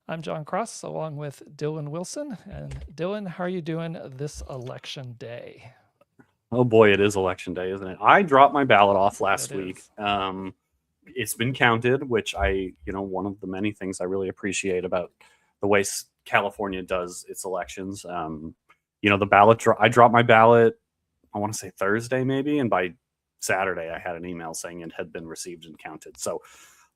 I'm John Cross, along with Dylan Wilson. And Dylan, how are you doing this election day? Oh boy, it is election day, isn't it? I dropped my ballot off It last week. is. It's been counted, which one of the many things I really appreciate about the way California does its elections. The I dropped my ballot, I want to say Thursday maybe, and by Saturday I had an email saying it had been received and counted. So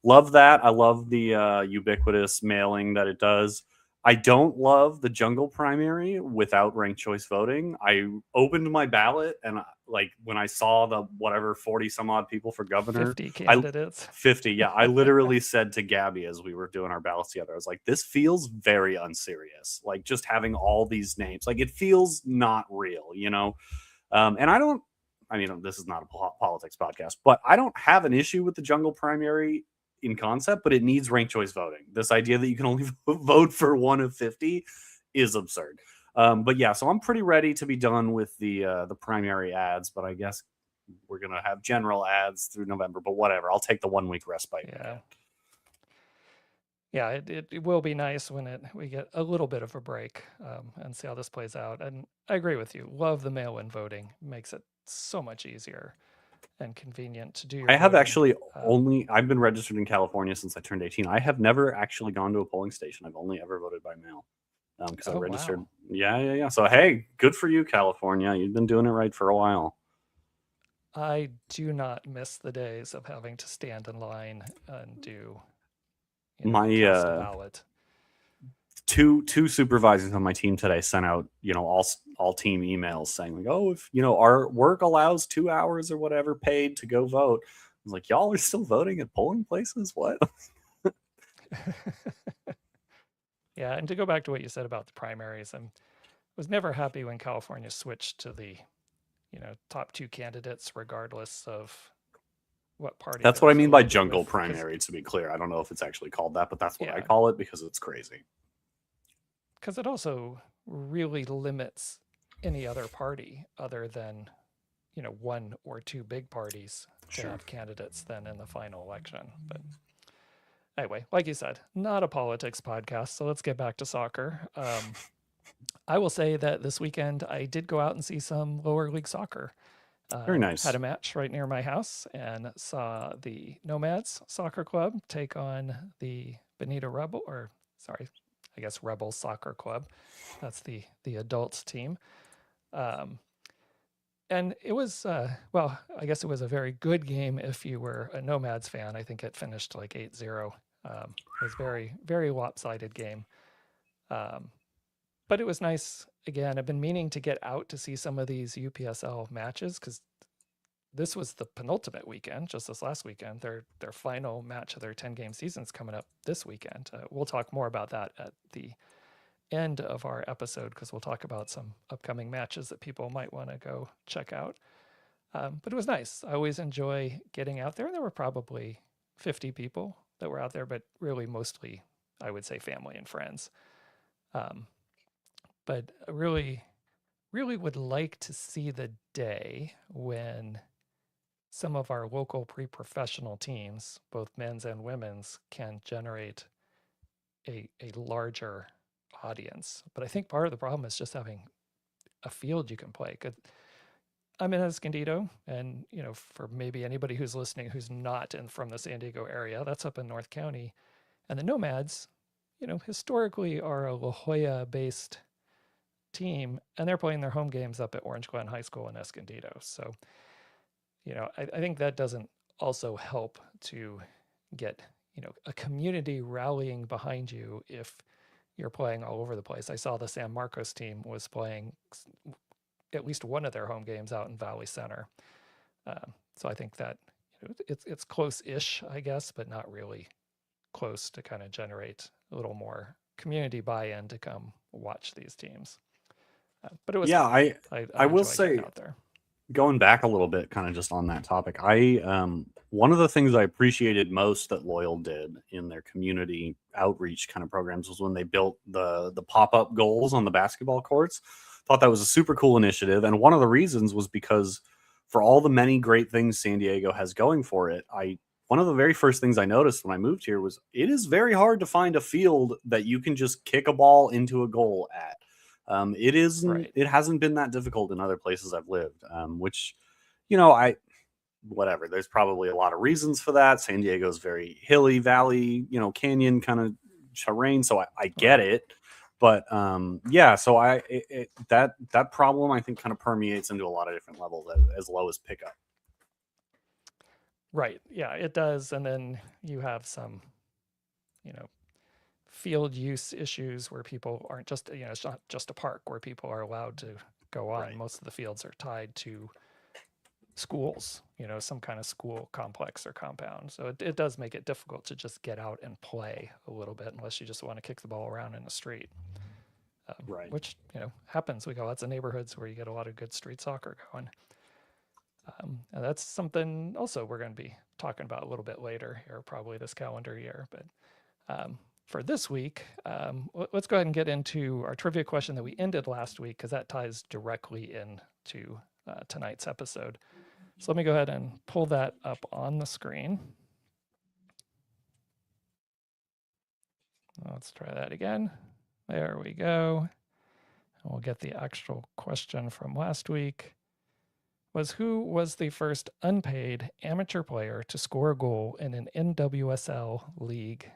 love that. I love the ubiquitous mailing that it does. I don't love the jungle primary without ranked choice voting. I opened my ballot and like when I saw the whatever 40 some odd people for governor, 50 I candidates. 50, yeah, I literally said to Gabby as we were doing our ballots together, I was like, this feels very unserious. Like just having all these names, like it feels not real. And this is not a politics podcast, but I don't have an issue with the jungle primary in concept, but it needs ranked choice voting. This idea that you can only vote for one of 50 is absurd. But yeah, so I'm pretty ready to be done with the primary ads, but I guess we're gonna have general ads through November. But whatever, I'll take the 1 week respite. Yeah. Yeah, it will be nice when we get a little bit of a break and see how this plays out. And I agree with you. Love the mail-in voting. Makes it so much easier and convenient to do your I have voting. actually I've been registered in California since I turned 18. I have never actually gone to a polling station. I've only ever voted by mail because I Oh, registered. wow. Yeah. So hey, good for you, California. You've been doing it right for a while. I do not miss the days of having to stand in line and do, My cast a ballot. two supervisors on my team today sent out all team emails saying like, oh, if our work allows 2 hours or whatever paid to go vote. I was like, y'all are still voting at polling places? What? Yeah, and to go back to what you said about the primaries, I was never happy when California switched to the, top two candidates, regardless of what party That's they're what I mean by affiliated jungle with. primary, to be clear. I don't know if it's actually called that, but that's what I Yeah, call it because it's crazy. because it also really limits any other party other than, one or two big parties to Sure. have candidates then in the final election. But anyway, like you said, not a politics podcast. So let's get back to soccer. I will say that this weekend I did go out and see some lower league soccer. Very Had nice. a match right near my house and saw the Nomads Soccer Club take on the Bonita Rebel, or sorry, I guess Rebel Soccer Club. That's the adult team. Um, and it was, I guess it was a very good game if you were a Nomads fan. I think it finished like 8-0. It was very, very lopsided game. Um, but it was nice. Again, I've been meaning to get out to see some of these UPSL matches because this was the penultimate weekend, just this last weekend. Their final match of their 10-game season's coming up this weekend. We'll talk more about that at the end of our episode because we'll talk about some upcoming matches that people might want to go check out. But it was nice. I always enjoy getting out there. There were probably 50 people that were out there, but really mostly, I would say, family and friends. Um, but I really, really would like to see the day when some of our local pre-professional teams, both men's and women's, can generate a larger audience. But I think part of the problem is just having a field you can play. I'm in Escondido, and for maybe anybody who's listening who's not from the San Diego area, that's up in North County, and the Nomads, historically are a La Jolla-based team, and they're playing their home games up at Orange Glen High School in Escondido. So, I think that doesn't also help to get a community rallying behind you if you're playing all over the place. I saw the San Marcos team was playing at least one of their home games out in Valley Center. So I think that it's close-ish, I guess, but not really close to kind of generate a little more community buy-in to come watch these teams. But it was Yeah, fun. I I I will enjoy getting say, out there. going back a little bit, kind of just on that topic, I one of the things I appreciated most that Loyal did in their community outreach kind of programs was when they built the pop up goals on the basketball courts. Thought that was a super cool initiative, and one of the reasons was because for all the many great things San Diego has going for it, I one of the very first things I noticed when I moved here was it is very hard to find a field that you can just kick a ball into a goal at. It isn't. Right. It hasn't been that difficult in other places I've lived, which, you know, I whatever. There's probably a lot of reasons for that. San Diego's very hilly, valley, you know, canyon kind of terrain, so I get Right. it. But yeah, so that problem I think kind of permeates into a lot of different levels as low as pickup. Right. Yeah, it does. And then you have some, you know, field use issues where people aren't just, you know, it's not just a park where people are allowed to go on. Right. Most of the fields are tied to schools, you know, some kind of school complex or compound. So it does make it difficult to just get out and play a little bit unless you just want to kick the ball around in the street, Right. which, you know, happens. We got lots of neighborhoods where you get a lot of good street soccer going. And that's something also we're going to be talking about a little bit later here, probably this calendar year. But for this week, let's go ahead and get into our trivia question that we ended last week, because that ties directly into tonight's episode. So let me go ahead and pull that up on the screen. Let's try that again. There we go. And we'll get the actual question from last week. Who was the first unpaid amateur player to score a goal in an NWSL league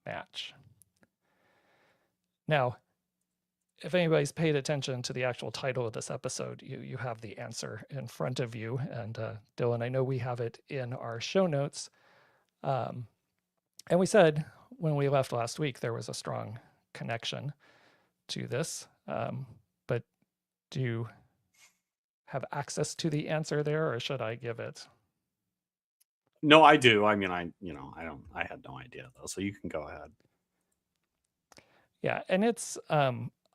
match? Now, if anybody's paid attention to the actual title of this episode, you have the answer in front of you. And Dylan, I know we have it in our show notes. And we said when we left last week, there was a strong connection to this. But do you have access to the answer there, or should I give it? No, I do. I mean, I had no idea though, so you can go ahead. Yeah, and it's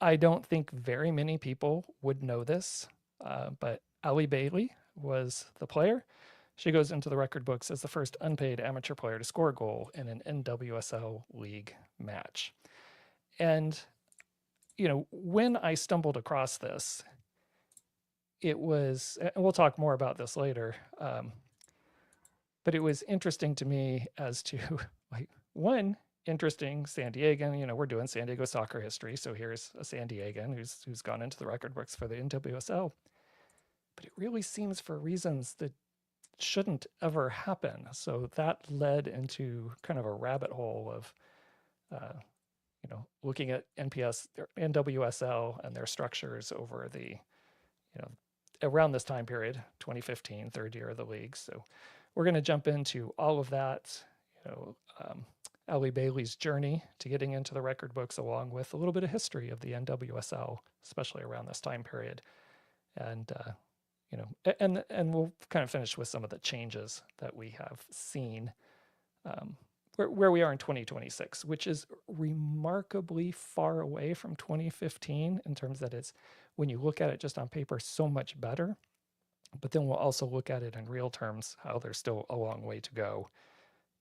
I don't think very many people would know this, but Allie Bailey was the player. She goes into the record books as the first unpaid amateur player to score a goal in an NWSL league match. And, you know, when I stumbled across this, it was, and we'll talk more about this later, but it was interesting to me as to, like, one, interesting San Diegan. You know, we're doing San Diego soccer history, so here's a San Diegan who's gone into the record books for the NWSL. But it really seems for reasons that shouldn't ever happen. So that led into kind of a rabbit hole of, you know, looking at NWSL and their structures over the, you know, around this time period, 2015, third year of the league. So we're going to jump into all of that, you know, Allie Bailey's journey to getting into the record books, along with a little bit of history of the NWSL, especially around this time period. And, you know, and we'll kind of finish with some of the changes that we have seen where we are in 2026, which is remarkably far away from 2015 in terms that it's, when you look at it just on paper, so much better. But then we'll also look at it in real terms, how there's still a long way to go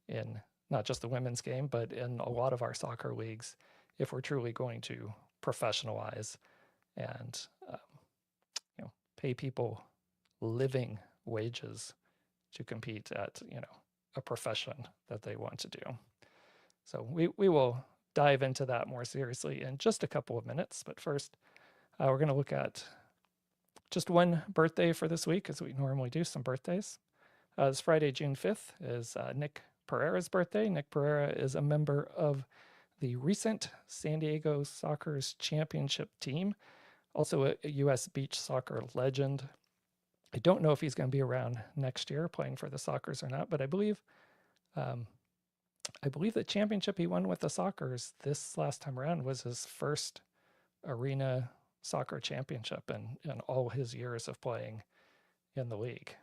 in not just the women's game, but in a lot of our soccer leagues, if we're truly going to professionalize and you know, pay people living wages to compete at, you know, a profession that they want to do. So we will dive into that more seriously in just a couple of minutes. But first, we're going to look at just one birthday for this week, as we normally do, some birthdays. This Friday, June 5th, is Nick Pereira's birthday. Nick Pereira is a member of the recent San Diego Soccer's championship team, also a U.S. beach soccer legend. I don't know if he's going to be around next year playing for the Sockers or not, but I believe the championship he won with the Sockers this last time around was his first arena soccer championship in all his years of playing in the league.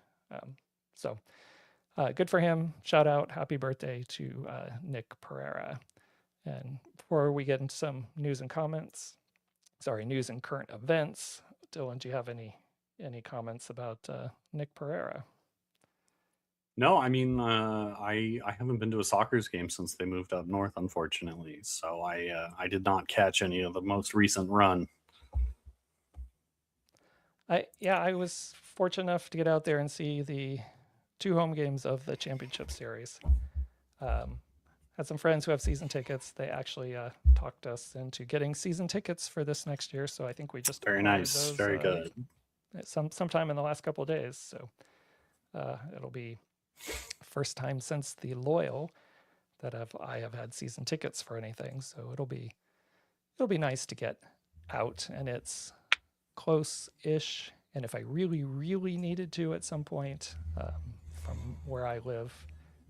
So good for him. Shout out, happy birthday to Nick Pereira. And before we get into some news and current events, Dylan, do you have any comments about Nick Pereira? No, I mean, I haven't been to a Sockers game since they moved up north, unfortunately. So I did not catch any of the most recent run. I was fortunate enough to get out there and see the 2 home games of the championship series. Had some friends who have season tickets. They actually talked us into getting season tickets for this next year. So I think we just Very ordered nice. those Very good. sometime in the last couple of days. So it'll be first time since the Loyal that I have had season tickets for anything. So it'll be nice to get out, and it's close-ish. And if I really, really needed to at some point, from where I live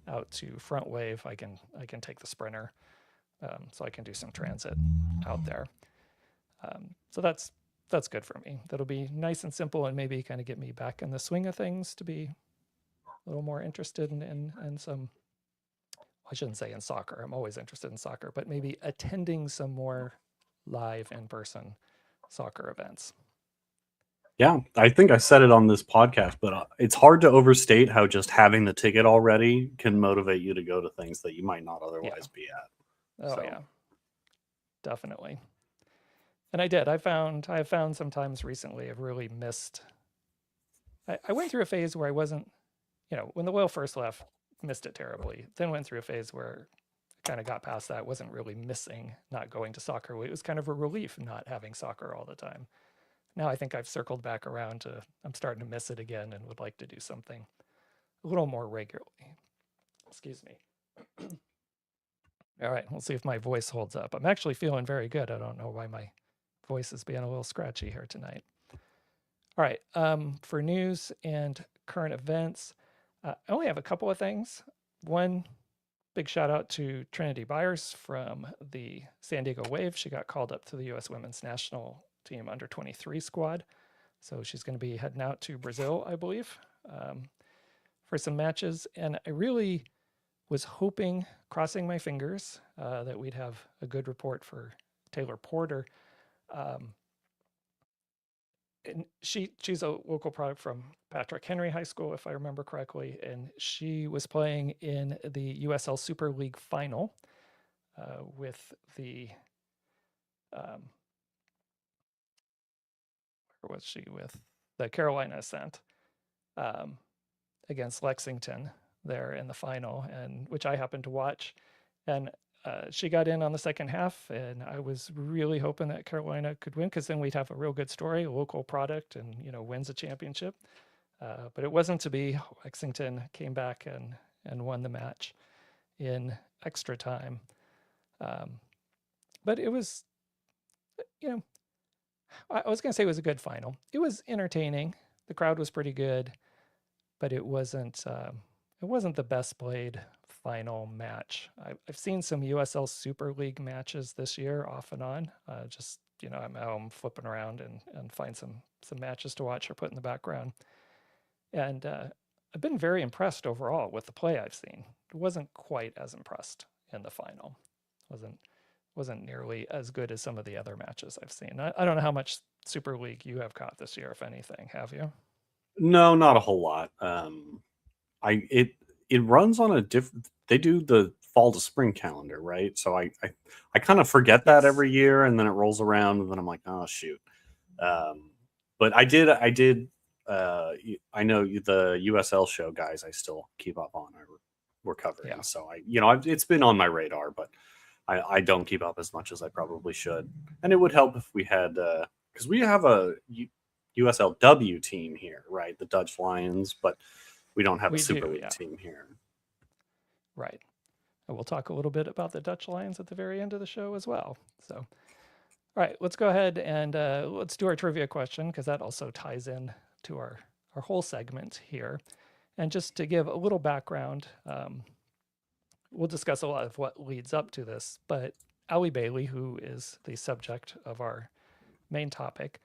out to Front Wave, I can take the Sprinter, so I can do some transit out there. So that's good for me. That'll be nice and simple, and maybe kind of get me back in the swing of things to be a little more interested in some. I shouldn't say in soccer. I'm always interested in soccer, but maybe attending some more live in-person soccer events. Yeah, I think I said it on this podcast, but it's hard to overstate how just having the ticket already can motivate you to go to things that you might not otherwise be at. Oh, yeah, definitely. And I did. I have found sometimes recently I've really missed. I went through a phase where I wasn't, when the Loyal first left, missed it terribly. Then went through a phase where I kind of got past that. Wasn't really missing not going to soccer. It was kind of a relief not having soccer all the time. Now I think I've circled back around to, I'm starting to miss it again and would like to do something a little more regularly. Excuse me. All right, we'll see if my voice holds up. I'm actually feeling very good. I don't know why my voice is being a little scratchy here tonight. All right, for news and current events, I only have a couple of things. One, big shout out to Trinity Byers from the San Diego Wave. She got called up to the U.S. Women's National Team under 23 squad. So she's going to be heading out to Brazil, I believe, for some matches. And I really was hoping, crossing my fingers, that we'd have a good report for Taylor Porter. And she's a local product from Patrick Henry High School, if I remember correctly, and she was playing in the USL Super League final with the where was she with the Carolina Ascent against Lexington there in the final, and which I happened to watch, and she got in on the second half, and I was really hoping that Carolina could win, because then we'd have a real good story, a local product, and wins a championship. But it wasn't to be. Lexington came back and won the match in extra time. But it was, I was going to say it was a good final. It was entertaining. The crowd was pretty good, but it wasn't the best played final match. I've seen some USL Super League matches this year off and on. Just, I'm at home flipping around and find some matches to watch or put in the background. And I've been very impressed overall with the play I've seen. I wasn't quite as impressed in the final. Wasn't nearly as good as some of the other matches I've seen. I don't know how much Super League you have caught this year, if anything. Have you? No, not a whole lot. It runs on a different. They do the fall to spring calendar, right? So I kind of forget that every year, and then it rolls around, and then I'm like, oh shoot. But I did. I know the USL show guys. I still keep up on. We're covering, Yeah. so it's been on my radar, but I don't keep up as much as I probably should. And it would help if we had, because we have a USLW team here, right? The Dutch Lions, but we don't have a Super League team here. Right. And we'll talk a little bit about the Dutch Lions at the very end of the show as well. So, all right, let's go ahead and let's do our trivia question, because that also ties in to our whole segment here. And just to give a little background, we'll discuss a lot of what leads up to this, but Allie Bailey, who is the subject of our main topic,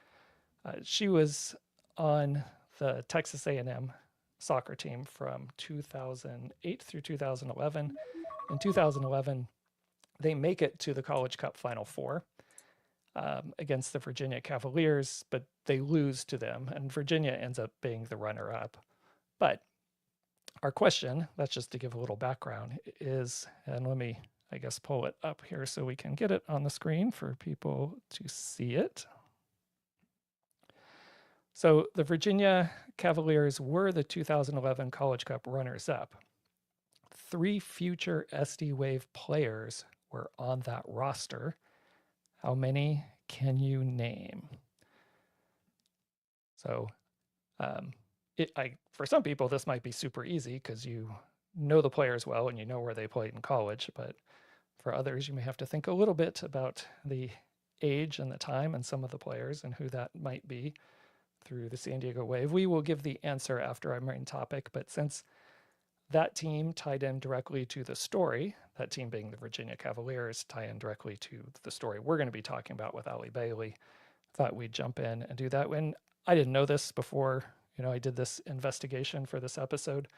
she was on the Texas A&M soccer team from 2008 through 2011. In 2011, they make it to the College Cup Final Four against the Virginia Cavaliers, but they lose to them, and Virginia ends up being the runner-up. But our question, that's just to give a little background, is, and let me, I guess, pull it up here so we can get it on the screen for people to see it. So the Virginia Cavaliers were the 2011 College Cup runners-up. 3 future SD Wave players were on that roster. How many can you name? So for some people, this might be super easy because you know the players well and you know where they played in college. But for others, you may have to think a little bit about the age and the time and some of the players and who that might be through the San Diego Wave. We will give the answer after our main topic, but since that team tied in directly to the story, that team being the Virginia Cavaliers, tie in directly to the story we're going to be talking about with Allie Bailey, thought we'd jump in and do that. When I didn't know this before, I did this investigation for this episode.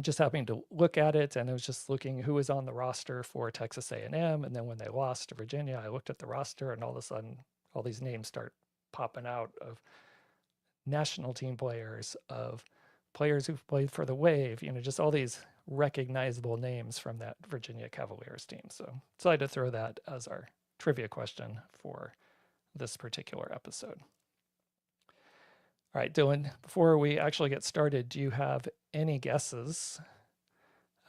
Just happening to look at it, and it was just looking who was on the roster for Texas A&M, and then when they lost to Virginia, I looked at the roster, and all of a sudden, all these names start popping out of national team players, of players who've played for the Wave, just all these recognizable names from that Virginia Cavaliers team. So decided to throw that as our trivia question for this particular episode. All right, Dylan, before we actually get started, do you have any guesses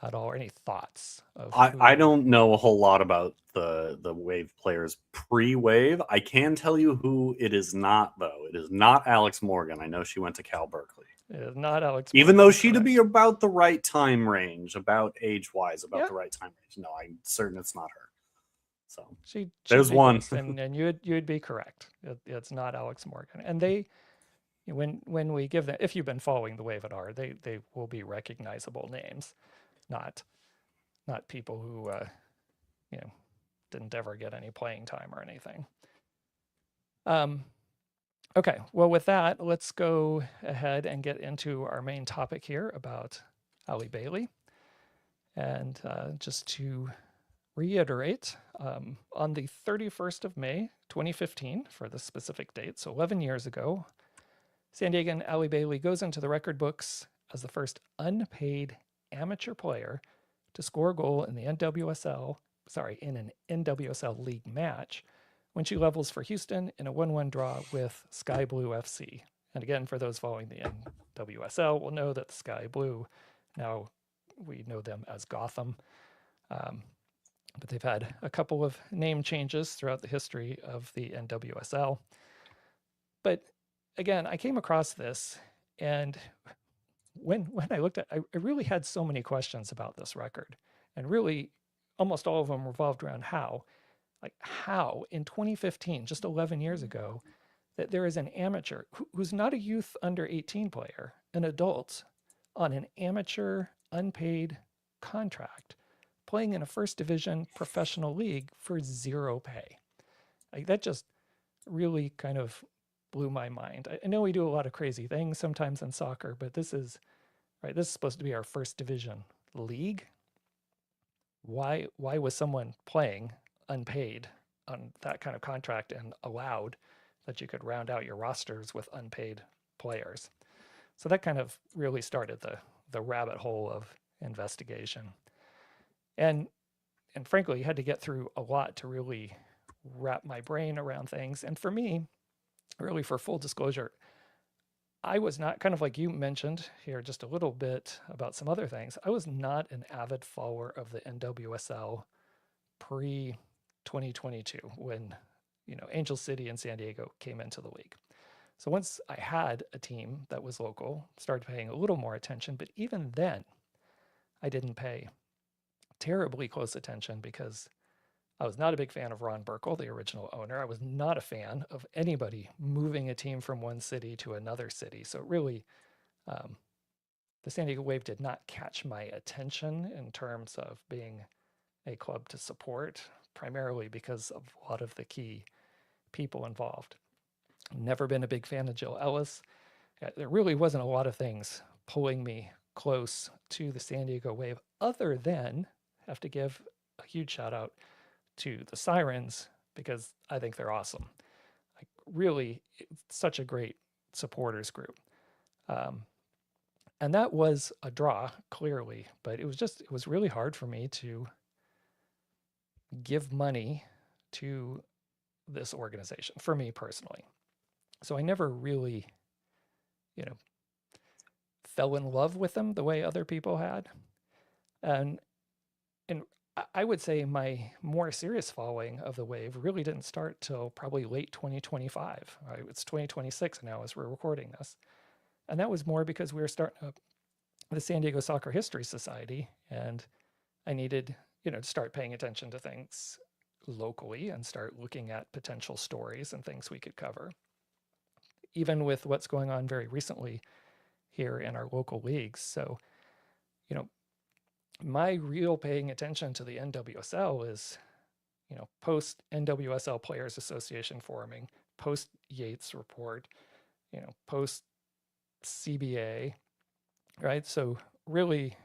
at all or any thoughts of I don't know a whole lot about the Wave players pre-Wave. I can tell you who it is not, though. It is not Alex Morgan. I know she went to Cal Berkeley. It is not Alex Even Morgan, though she'd correct. be about the right time range, about age-wise, about the right time range. No, I'm certain it's not her. So there's one. And you'd be correct. It's not Alex Morgan. And they, when we give them, if you've been following the Wave at R, they will be recognizable names, not people who didn't ever get any playing time or anything. Okay, well, with that, let's go ahead and get into our main topic here about Allie Bailey. And just to reiterate, on the 31st of May, 2015, for the specific date, so 11 years ago, San Diegan Allie Bailey goes into the record books as the first unpaid amateur player to score a goal in the NWSL, in an NWSL league match when she levels for Houston in a 1-1 draw with Sky Blue FC. And again, for those following the NWSL, will know that the Sky Blue, now we know them as Gotham, but they've had a couple of name changes throughout the history of the NWSL. But again, I came across this, and when I looked at it, I really had so many questions about this record, and really almost all of them revolved around how in 2015, just 11 years ago, that there is an amateur who's not a youth under 18 player, an adult, on an amateur unpaid contract, playing in a first division professional league for zero pay. That just really kind of blew my mind. I know we do a lot of crazy things sometimes in soccer, but this is supposed to be our first division league. Why was someone playing unpaid on that kind of contract and allowed that you could round out your rosters with unpaid players? So that kind of really started the rabbit hole of investigation. And frankly, you had to get through a lot to really wrap my brain around things. And for me, really, for full disclosure, I was not, kind of like you mentioned here just a little bit about some other things, I was not an avid follower of the NWSL pre-2022 when, Angel City and San Diego came into the league. So once I had a team that was local, started paying a little more attention, but even then, I didn't pay terribly close attention because I was not a big fan of Ron Burkle, the original owner. I was not a fan of anybody moving a team from one city to another city. So really, the San Diego Wave did not catch my attention in terms of being a club to support, primarily because of a lot of the key people involved. Never been a big fan of Jill Ellis. There really wasn't a lot of things pulling me close to the San Diego Wave, other than, have to give a huge shout out to the Sirens, because I think they're awesome. Really, such a great supporters group. And that was a draw, clearly, but it was really hard for me to give money to this organization, for me personally. So I never really, you know, fell in love with them the way other people had. And and I would say my more serious following of the wave really didn't start till probably late 2025. Right? It's 2026 now as we're recording this. And that was more because we were starting up the San Diego Soccer History Society, and I needed, to start paying attention to things locally and start looking at potential stories and things we could cover. Even with what's going on very recently here in our local leagues. So, you know, my real paying attention to the NWSL is, post NWSL Players Association forming, post Yates report, post CBA, right? So really,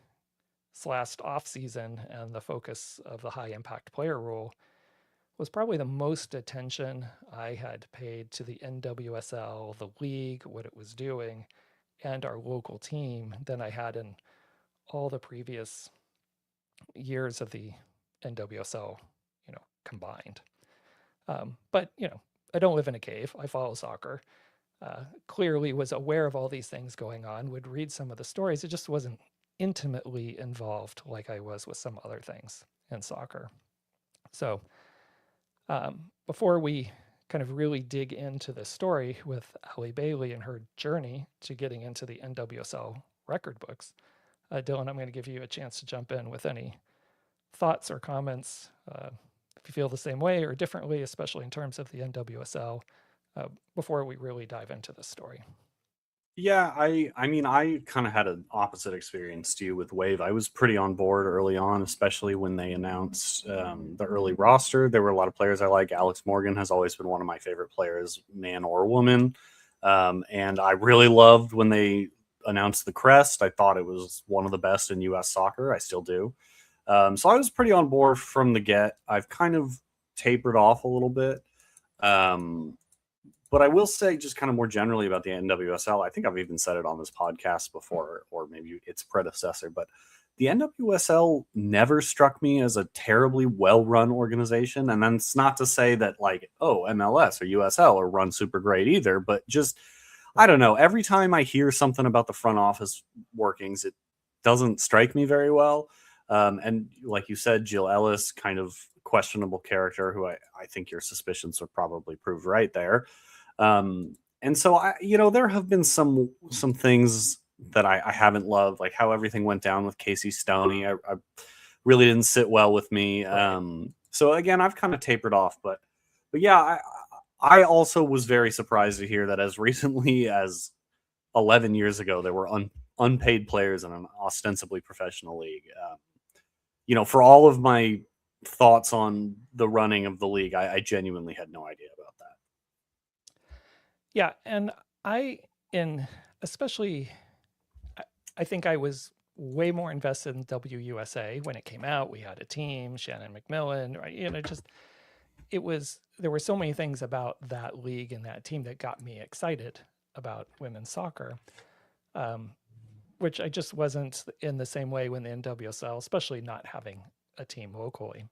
this last off season and the focus of the high impact player rule was probably the most attention I had paid to the NWSL, the league, what it was doing, and our local team than I had in all the previous years of the NWSL, combined. But I don't live in a cave. I follow soccer. Clearly was aware of all these things going on. Would read some of the stories. It just wasn't intimately involved like I was with some other things in soccer. So before we kind of really dig into the story with Allie Bailey and her journey to getting into the NWSL record books, Dylan, I'm going to give you a chance to jump in with any thoughts or comments, if you feel the same way or differently, especially in terms of the NWSL, before we really dive into this story. Yeah, I mean, I kind of had an opposite experience to you with Wave. I was pretty on board early on, especially when they announced the early roster. There were a lot of players I like. Alex Morgan has always been one of my favorite players, man or woman. And I really loved when they announced the crest. I thought it was one of the best in U.S. soccer. I still do. So I was pretty on board from the get. I've kind of tapered off a little bit. Um, but I will say, just kind of more generally about the NWSL, I think I've even said it on this podcast before, or maybe its predecessor, but the NWSL never struck me as a terribly well run organization. And that's not to say that, like, oh, MLS or USL are run super great either, but just, I don't know. Every time I hear something about the front office workings, it doesn't strike me very well. And like you said, Jill Ellis, kind of questionable character who I think your suspicions would probably prove right there. And so there have been some things that I haven't loved, like how everything went down with Casey Stoney. I really didn't sit well with me. Right. So again, I've kind of tapered off, but yeah, I also was very surprised to hear that as recently as 11 years ago, there were unpaid players in an ostensibly professional league. For all of my thoughts on the running of the league, I genuinely had no idea about that. Yeah, and I, in especially, I think I was way more invested in WUSA when it came out. We had a team, Shannon McMillan, right? Just it was there were so many things about that league and that team that got me excited about women's soccer, um, which I just wasn't in the same way when the NWSL, especially not having a team locally.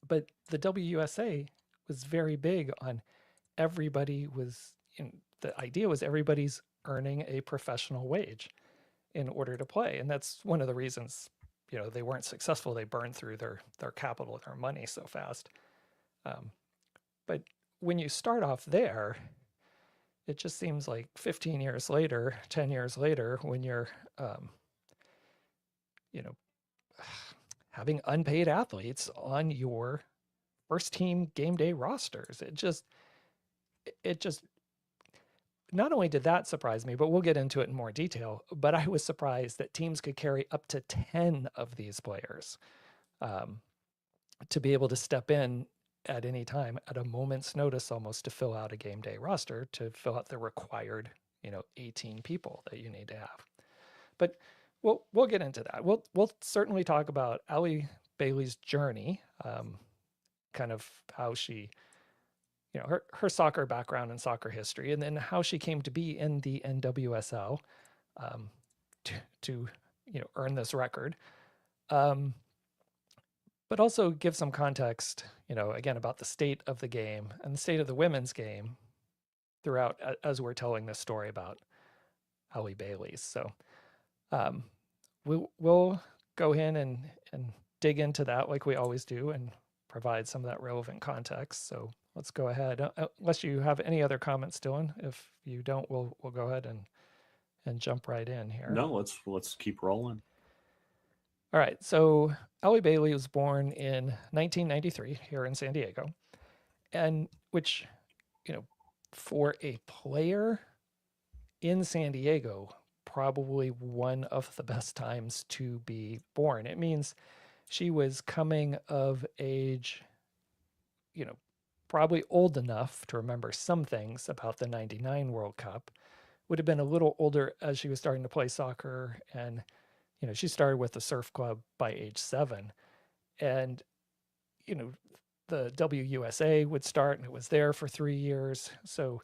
But the WUSA was very big on everybody was the idea was everybody's earning a professional wage in order to play, and that's one of the reasons they weren't successful. They burned through their capital, their money so fast. um, but when you start off there, it just seems like 15 years later, 10 years later, when you're you know having unpaid athletes on your first team game day rosters, it just not only did that surprise me, but we'll get into it in more detail, but I was surprised that teams could carry up to 10 of these players, um, to be able to step in at any time at a moment's notice almost to fill out a game day roster, to fill out the required 18 people that you need to have. But we'll get into that. We'll certainly talk about Allie Bailey's journey, kind of how she her soccer background and soccer history, and then how she came to be in the NWSL, um, to earn this record, um, but also give some context, again about the state of the game and the state of the women's game throughout as we're telling this story about Allie Bailey. So we'll go in and dig into that like we always do and provide some of that relevant context. So let's go ahead. Unless you have any other comments, Dylan. If you don't, we'll go ahead and jump right in here. No, let's keep rolling. All right. So Allie Bailey was born in 1993 here in San Diego, and which, for a player in San Diego, probably one of the best times to be born. It means she was coming of age, probably old enough to remember some things about the 99 World Cup, would have been a little older as she was starting to play soccer. And, she started with the surf club by age 7. And, the WUSA would start and it was there for 3 years. So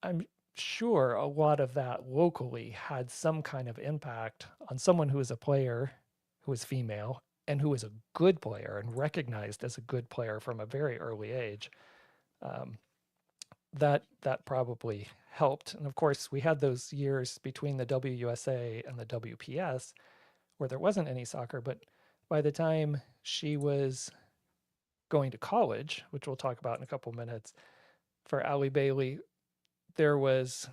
I'm sure a lot of that locally had some kind of impact on someone who is a player who is female and who is a good player and recognized as a good player from a very early age. That probably helped. And of course, we had those years between the WUSA and the WPS where there wasn't any soccer, but by the time she was going to college, which we'll talk about in a couple minutes, for Allie Bailey, there was,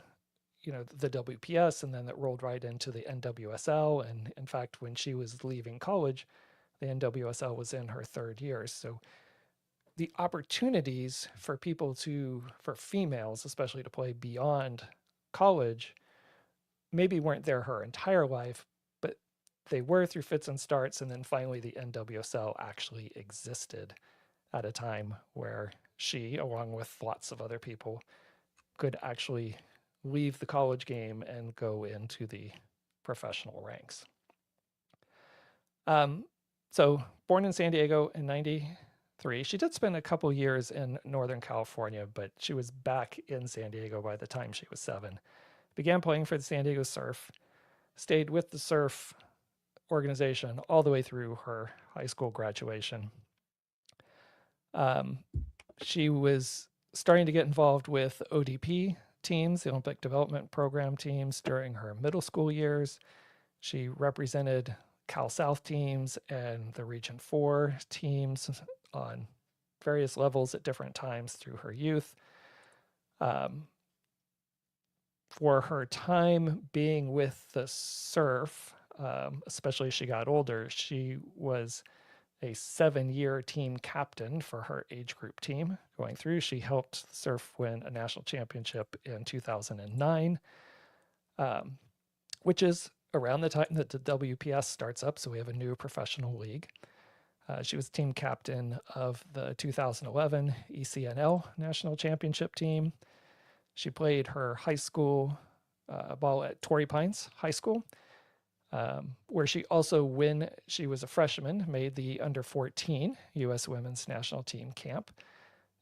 the WPS, and then that rolled right into the NWSL. And in fact, when she was leaving college, the NWSL was in her 3rd year. So the opportunities for for females, especially to play beyond college, maybe weren't there her entire life, but they were through fits and starts. And then finally, the NWSL actually existed at a time where she, along with lots of other people, could actually leave the college game and go into the professional ranks. So born in San Diego in 93, she did spend a couple years in Northern California, but she was back in San Diego by the time she was 7. Began playing for the San Diego Surf, stayed with the Surf organization all the way through her high school graduation. She was starting to get involved with ODP teams, the Olympic Development Program teams, during her middle school years. She represented Cal South teams and the Region 4 teams on various levels at different times through her youth. For her time being with the Surf, especially as she got older, she was a 7-year team captain for her age group team going through. She helped the Surf win a national championship in 2009, which is around the time that the WPS starts up. So we have a new professional league. She was team captain of the 2011 ECNL national championship team. She played her high school ball at Torrey Pines High School, where she also, when she was a freshman, made the under-14 U.S. Women's National Team camp.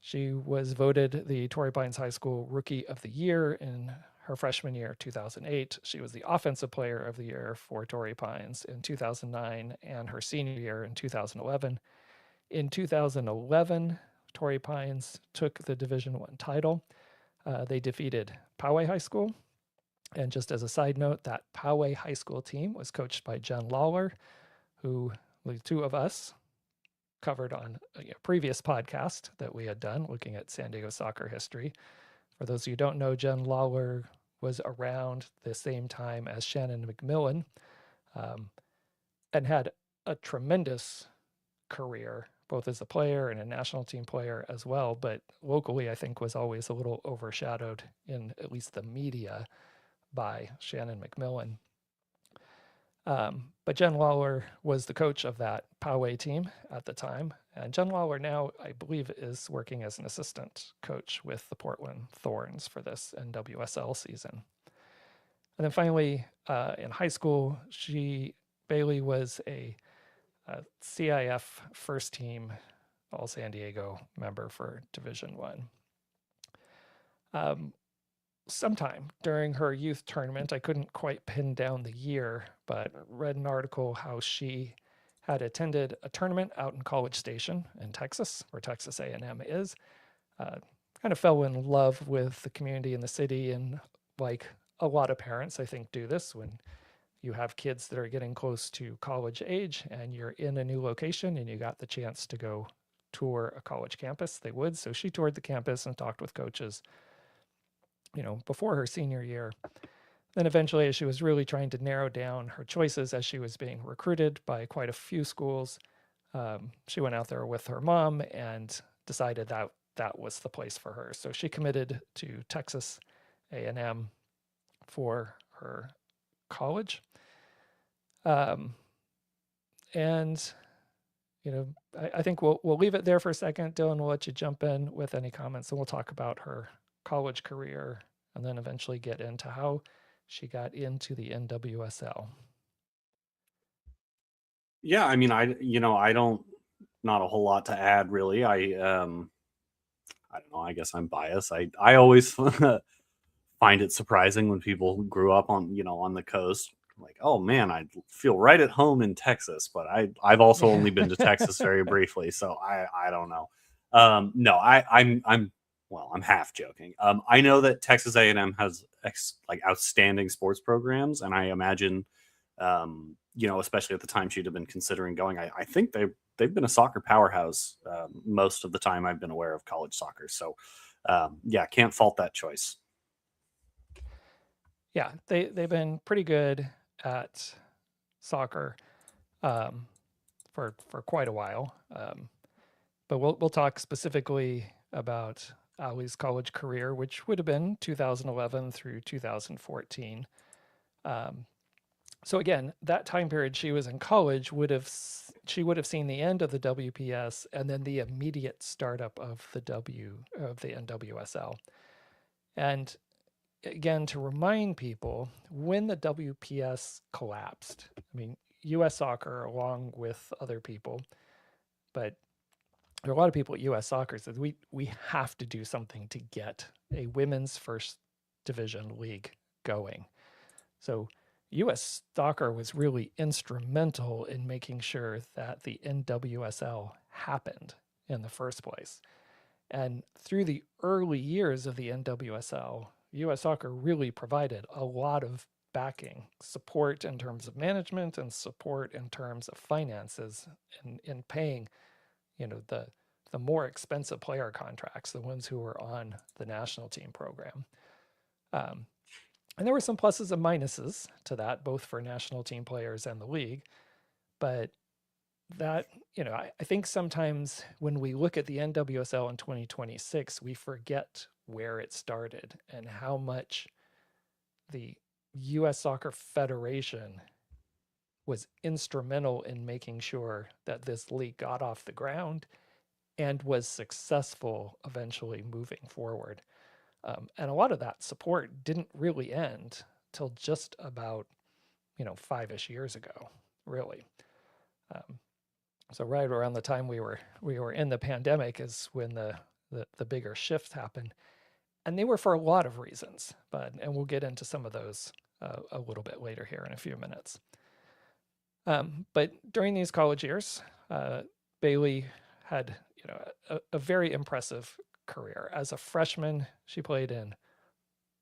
She was voted the Torrey Pines High School Rookie of the Year in her freshman year, 2008. She was the Offensive Player of the Year for Torrey Pines in 2009 and her senior year in 2011. In 2011, Torrey Pines took the Division I title. They defeated Poway High School. And just as a side note, that Poway High School team was coached by JUN Lawler, who the two of us covered on a previous podcast that we had done looking at San Diego soccer history. For those of you who don't know, JUN Lawler was around the same time as Shannon McMillan, and had a tremendous career, both as a player and a national team player as well. But locally, I think was always a little overshadowed in at least the media by Shannon McMillan. But Jen Lawler was the coach of that Poway team at the time. And Jen Lawler now, I believe, is working as an assistant coach with the Portland Thorns for this NWSL season. And then finally, in high school, Bailey was a CIF first team All San Diego member for Division I. Sometime during her youth tournament, I couldn't quite pin down the year, but read an article how she had attended a tournament out in College Station in Texas, where Texas A&M is. Kind kind of fell in love with the community in the city. And like a lot of parents, I think, do this when you have kids that are getting close to college age and you're in a new location and you got the chance to go tour a college campus, they would. So she toured the campus and talked with coaches, before her senior year. Then eventually, as she was really trying to narrow down her choices as she was being recruited by quite a few schools, she went out there with her mom and decided that that was the place for her. So she committed to Texas A&M for her college. And I think we'll leave it there for a second. Dylan, we'll let you jump in with any comments, and we'll talk about her college career, and then eventually get into how she got into the NWSL. Yeah, I mean, I don't, not a whole lot to add really. I don't know. I guess I'm biased. I always find it surprising when people grew up on the coast. Like, oh man, I feel right at home in Texas, but I've also only been to Texas very briefly, so I don't know. No, I'm well, I'm half joking. I know that Texas A&M has like outstanding sports programs, and I imagine, especially at the time she'd have been considering going. I think they've been a soccer powerhouse most of the time I've been aware of college soccer. So, yeah, can't fault that choice. Yeah, they've been pretty good at soccer for quite a while. But we'll talk specifically about Allie's college career, which would have been 2011 through 2014. So again, that time period she was in college she would have seen the end of the WPS and then the immediate startup of the NWSL. And again, to remind people, when the WPS collapsed, I mean, U.S. Soccer, along with other people, but there are a lot of people at U.S. Soccer said we have to do something to get a women's first division league going. So U.S. Soccer was really instrumental in making sure that the NWSL happened in the first place. And through the early years of the NWSL, U.S. Soccer really provided a lot of backing, support in terms of management and support in terms of finances in paying, the more expensive player contracts, the ones who were on the national team program. And there were some pluses and minuses to that, both for national team players and the league. But that, I think sometimes when we look at the NWSL in 2026, we forget where it started and how much the U.S. Soccer Federation was instrumental in making sure that this league got off the ground and was successful eventually moving forward. And a lot of that support didn't really end till just about, 5-ish years ago, really. So right around the time we were in the pandemic is when the bigger shifts happened, and they were for a lot of reasons. And we'll get into some of those a little bit later here in a few minutes. But during these college years, Bailey had a very impressive career. As a freshman, she played in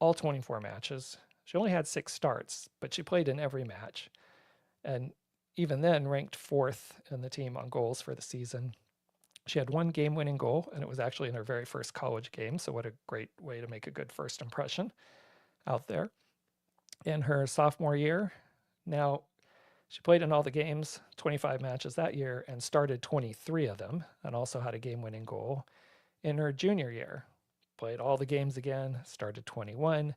all 24 matches. She only had 6 starts, but she played in every match. And even then ranked 4th in the team on goals for the season. She had 1 game-winning goal, and it was actually in her very first college game, so what a great way to make a good first impression out there. In her sophomore year, now she played in all the games, 25 matches that year, and started 23 of them, and also had a game-winning goal. In her junior year, played all the games again, started 21,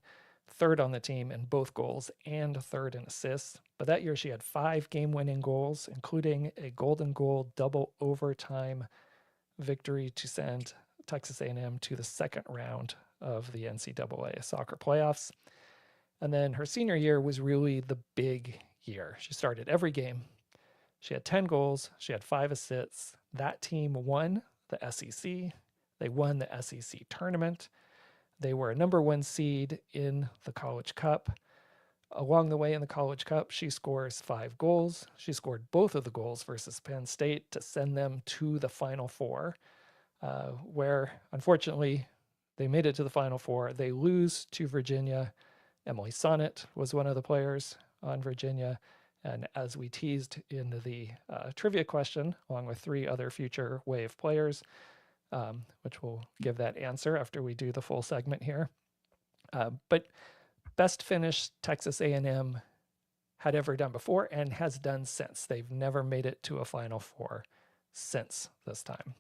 3rd on the team in both goals and 3rd in assists. But that year she had 5 game-winning goals, including a golden goal double overtime victory to send Texas A&M to the second round of the NCAA soccer playoffs. And then her senior year was really the big year. She started every game. She had 10 goals. She had 5 assists. That team won the SEC. They won the SEC tournament. They were a number 1 seed in the College Cup. Along the way in the College Cup, she scores 5 goals. She scored both of the goals versus Penn State to send them to the Final Four, where unfortunately They made it to the Final Four. They lose to Virginia. Emily Sonnet was one of the players on Virginia. And as we teased in the trivia question, along with 3 other future Wave players, which we'll give that answer after we do the full segment here. But best finish Texas A&M had ever done before and has done since. They've never made it to a Final Four since this time.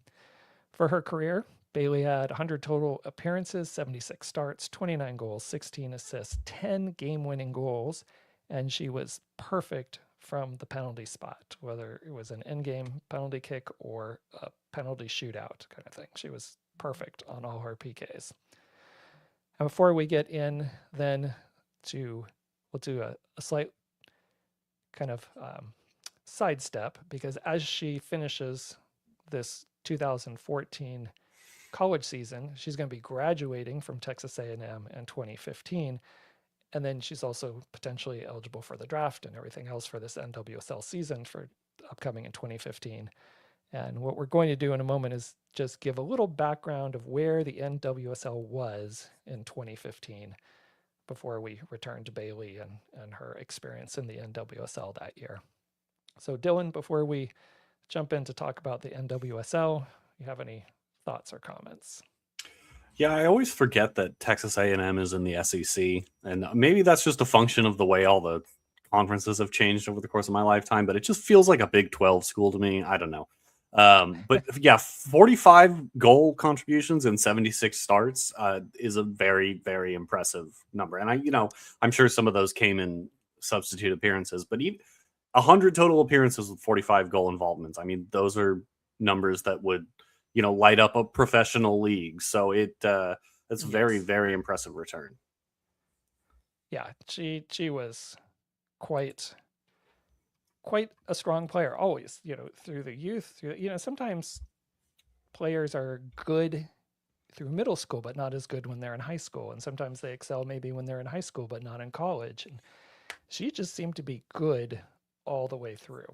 For her career, Bailey had 100 total appearances, 76 starts, 29 goals, 16 assists, 10 game-winning goals, and she was perfect from the penalty spot, whether it was an in-game penalty kick or a penalty shootout kind of thing. She was perfect on all her PKs. And before we get in then we'll do a slight kind of sidestep, because as she finishes this 2014 college season, she's going to be graduating from Texas A&M in 2015. And then she's also potentially eligible for the draft and everything else for this NWSL season for upcoming in 2015. And what we're going to do in a moment is just give a little background of where the NWSL was in 2015 before we return to Bailey and her experience in the NWSL that year. So Dylan, before we jump in to talk about the NWSL, you have any thoughts or comments? Yeah, I always forget that Texas A&M is in the SEC, and maybe that's just a function of the way all the conferences have changed over the course of my lifetime, but it just feels like a Big 12 school to me. I don't know. But yeah, 45 goal contributions and 76 starts is a very, very impressive number. And I'm sure some of those came in substitute appearances, but even 100 total appearances with 45 goal involvements. I mean, those are numbers that would, light up a professional league. So it's very, very impressive return. Yeah, she was quite a strong player always, through the youth, sometimes players are good through middle school, but not as good when they're in high school. And sometimes they excel maybe when they're in high school, but not in college. And she just seemed to be good all the way through.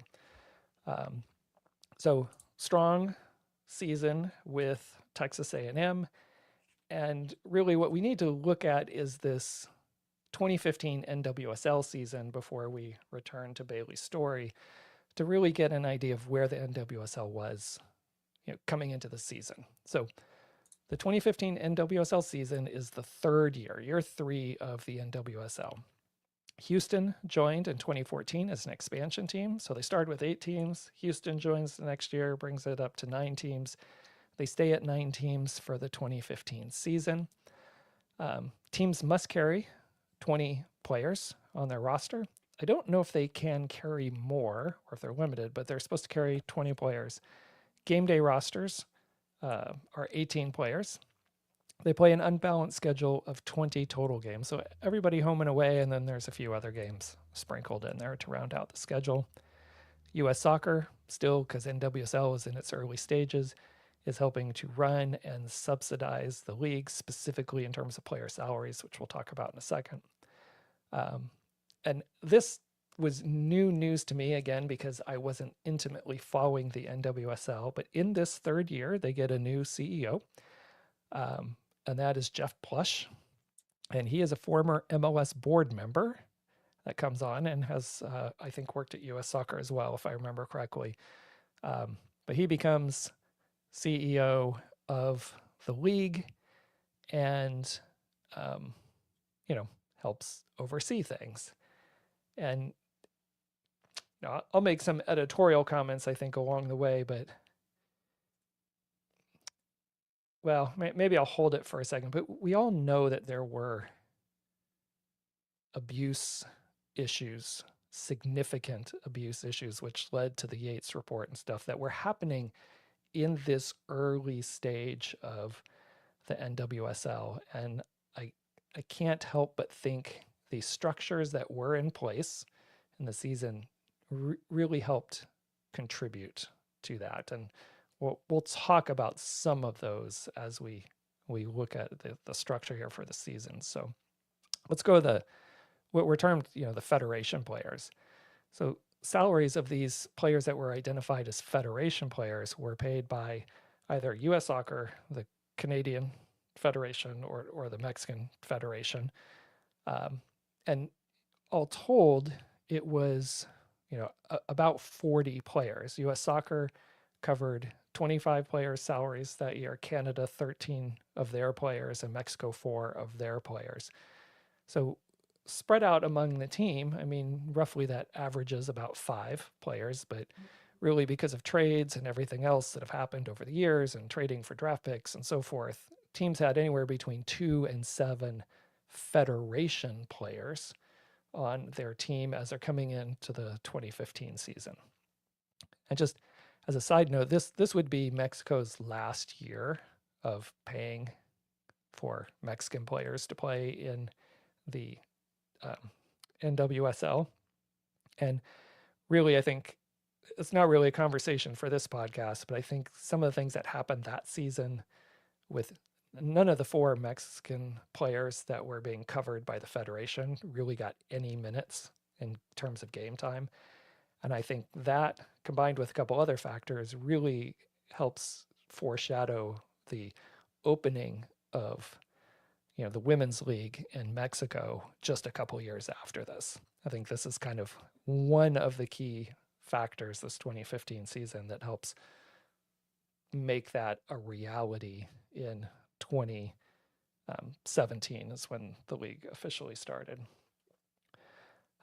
So strong season with Texas A&M. And really what we need to look at is this 2015 NWSL season before we return to Bailey's story to really get an idea of where the NWSL was coming into the season. So the 2015 NWSL season is the 3rd year 3 of the NWSL. Houston joined in 2014 as an expansion team. So they started with 8 teams. Houston joins the next year, brings it up to 9 teams. They stay at 9 teams for the 2015 season. Teams must carry 20 players on their roster. I don't know if they can carry more or if they're limited, but they're supposed to carry 20 players. Game day rosters are 18 players. They play an unbalanced schedule of 20 total games. So everybody home and away, and then there's a few other games sprinkled in there to round out the schedule. U.S. Soccer, still because NWSL is in its early stages, is helping to run and subsidize the league, specifically in terms of player salaries, which we'll talk about in a second. And this was new news to me, again, because I wasn't intimately following the NWSL. But in this 3rd year, they get a new CEO. And that is Jeff Plush. And he is a former MLS board member that comes on and has, I think, worked at U.S. Soccer as well, if I remember correctly. But he becomes CEO of the league and, helps oversee things. And I'll make some editorial comments, I think, along the way, but well, maybe I'll hold it for a second, but we all know that there were abuse issues, significant abuse issues, which led to the Yates report and stuff that were happening in this early stage of the NWSL. And I can't help but think the structures that were in place in the season really helped contribute to that. And we'll talk about some of those as we look at the structure here for the season. So let's go to what we're termed, the federation players. So salaries of these players that were identified as federation players were paid by either U.S. Soccer, the Canadian Federation or the Mexican Federation. And all told, it was, about 40 players. U.S. Soccer covered 25 players' salaries that year, Canada 13 of their players, and Mexico 4 of their players. So spread out among the team, I mean, roughly that averages about 5 players, but really because of trades and everything else that have happened over the years and trading for draft picks and so forth, teams had anywhere between 2 and 7 federation players on their team as they're coming into the 2015 season. And just as a side note, this would be Mexico's last year of paying for Mexican players to play in the NWSL. And really, I think it's not really a conversation for this podcast, but I think some of the things that happened that season with none of the 4 Mexican players that were being covered by the Federation really got any minutes in terms of game time. And I think that, combined with a couple other factors, really helps foreshadow the opening of the women's league in Mexico just a couple years after this. I think this is kind of one of the key factors this 2015 season that helps make that a reality in 2017 is when the league officially started.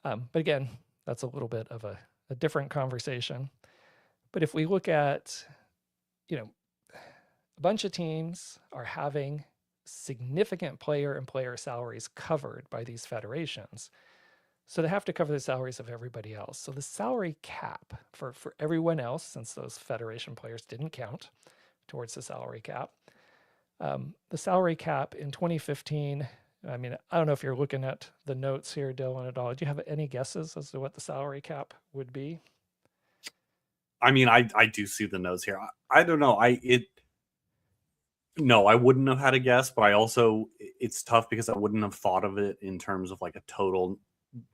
But again, that's a little bit of a different conversation. But if we look at, a bunch of teams are having significant player and player salaries covered by these federations. So they have to cover the salaries of everybody else. So the salary cap for everyone else, since those federation players didn't count towards the salary cap, the salary cap in 2015, I mean, I don't know if you're looking at the notes here, Dylan, at all. Do you have any guesses as to what the salary cap would be? I mean, I do see the notes here. I don't know. No, I wouldn't have had a guess, but it's tough because I wouldn't have thought of it in terms of like a total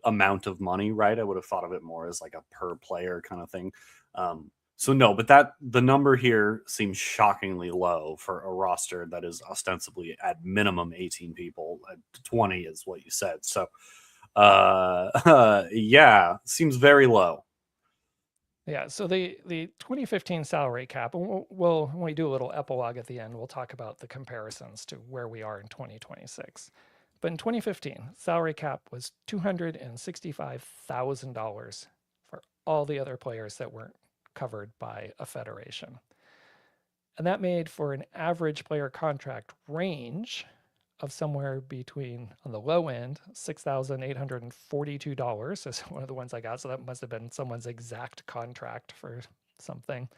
amount of money, right? I would have thought of it more as like a per player kind of thing. So no, but the number here seems shockingly low for a roster that is ostensibly at minimum 18 people. 20 is what you said. So yeah, seems very low. Yeah, so the 2015 salary cap, when we do a little epilogue at the end, we'll talk about the comparisons to where we are in 2026. But in 2015, salary cap was $265,000 for all the other players that weren't covered by a federation. And that made for an average player contract range of somewhere between, on the low end, $6,842 is one of the ones I got. So that must have been someone's exact contract for something.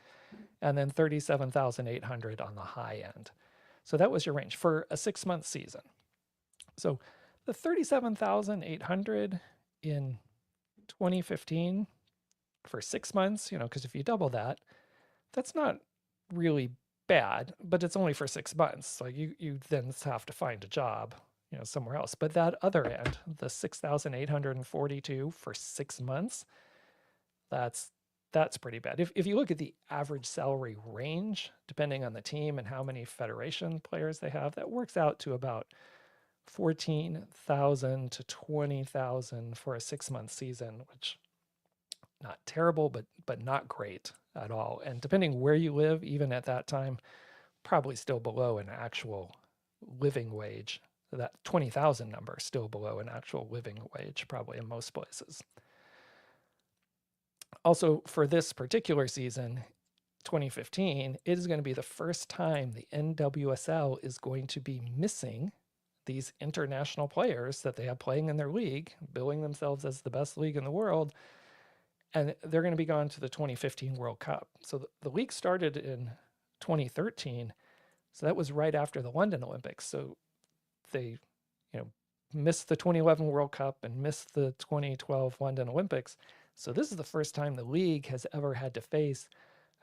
And then $37,800 on the high end. So that was your range for a 6-month season. So the $37,800 in 2015 for 6 months, because if you double that, that's not really bad, but it's only for 6 months. So you then have to find a job, somewhere else. But that other end, the 6,842 for 6 months, that's pretty bad. If you look at the average salary range, depending on the team and how many federation players they have, that works out to about $14,000 to $20,000 for a 6-month season, which not terrible, but not great at all. And depending where you live, even at that time, probably still below an actual living wage. That 20,000 number still below an actual living wage, probably in most places. Also, for this particular season, 2015, it is going to be the first time the NWSL is going to be missing these international players that they have playing in their league, billing themselves as the best league in the world. And they're going to be gone to the 2015 World Cup. So the league started in 2013. So that was right after the London Olympics. So they, missed the 2011 World Cup and missed the 2012 London Olympics. So this is the first time the league has ever had to face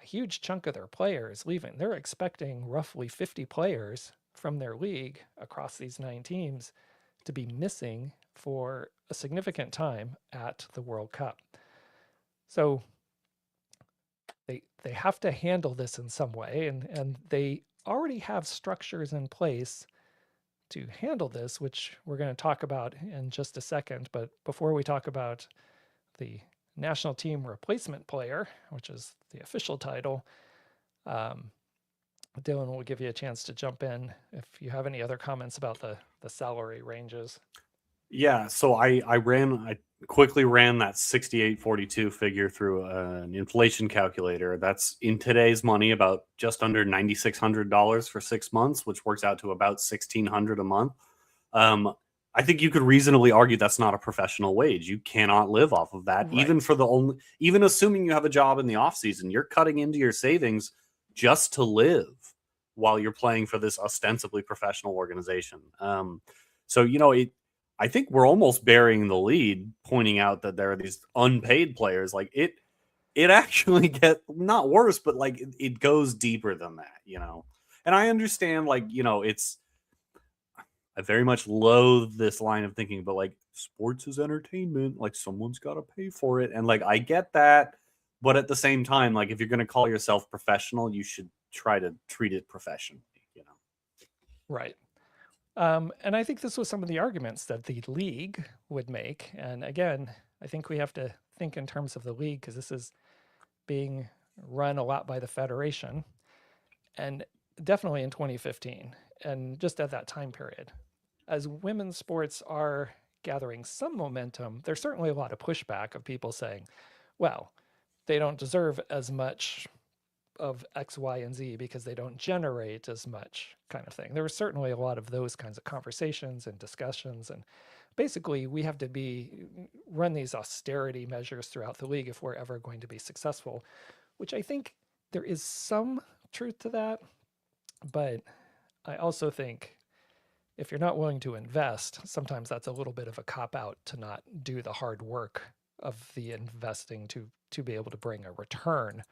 a huge chunk of their players leaving. They're expecting roughly 50 players from their league across these 9 teams to be missing for a significant time at the World Cup. So they have to handle this in some way, and they already have structures in place to handle this, which we're going to talk about in just a second. But before we talk about the national team replacement player, which is the official title, Dylan will give you a chance to jump in if you have any other comments about the salary ranges. Yeah, so I quickly ran that 6842 figure through an inflation calculator. That's in today's money about just under $9,600 for 6 months, which works out to about $1,600 a month. I think you could reasonably argue that's not a professional wage. You cannot live off of that, Right. even assuming you have a job in the off season. You're cutting into your savings just to live while you're playing for this ostensibly professional organization. So I think we're almost burying the lead, pointing out that there are these unpaid players. Like it actually get not worse, but like it goes deeper than that. And I understand, it's I very much loathe this line of thinking, but like sports is entertainment, like someone's got to pay for it. And like I get that, but at the same time, like if you're going to call yourself professional, you should try to treat it professionally. Right. And I think this was some of the arguments that the league would make. And again, I think we have to think in terms of the league because this is being run a lot by the federation, and definitely in 2015 and just at that time period. As women's sports are gathering some momentum, there's certainly a lot of pushback of people saying, well, they don't deserve as much of X, Y, and Z because they don't generate as much, kind of thing. There was certainly a lot of those kinds of conversations and discussions. And basically, we have to run these austerity measures throughout the league if we're ever going to be successful, which I think there is some truth to that. But I also think if you're not willing to invest, sometimes that's a little bit of a cop out to not do the hard work of the investing to be able to bring a return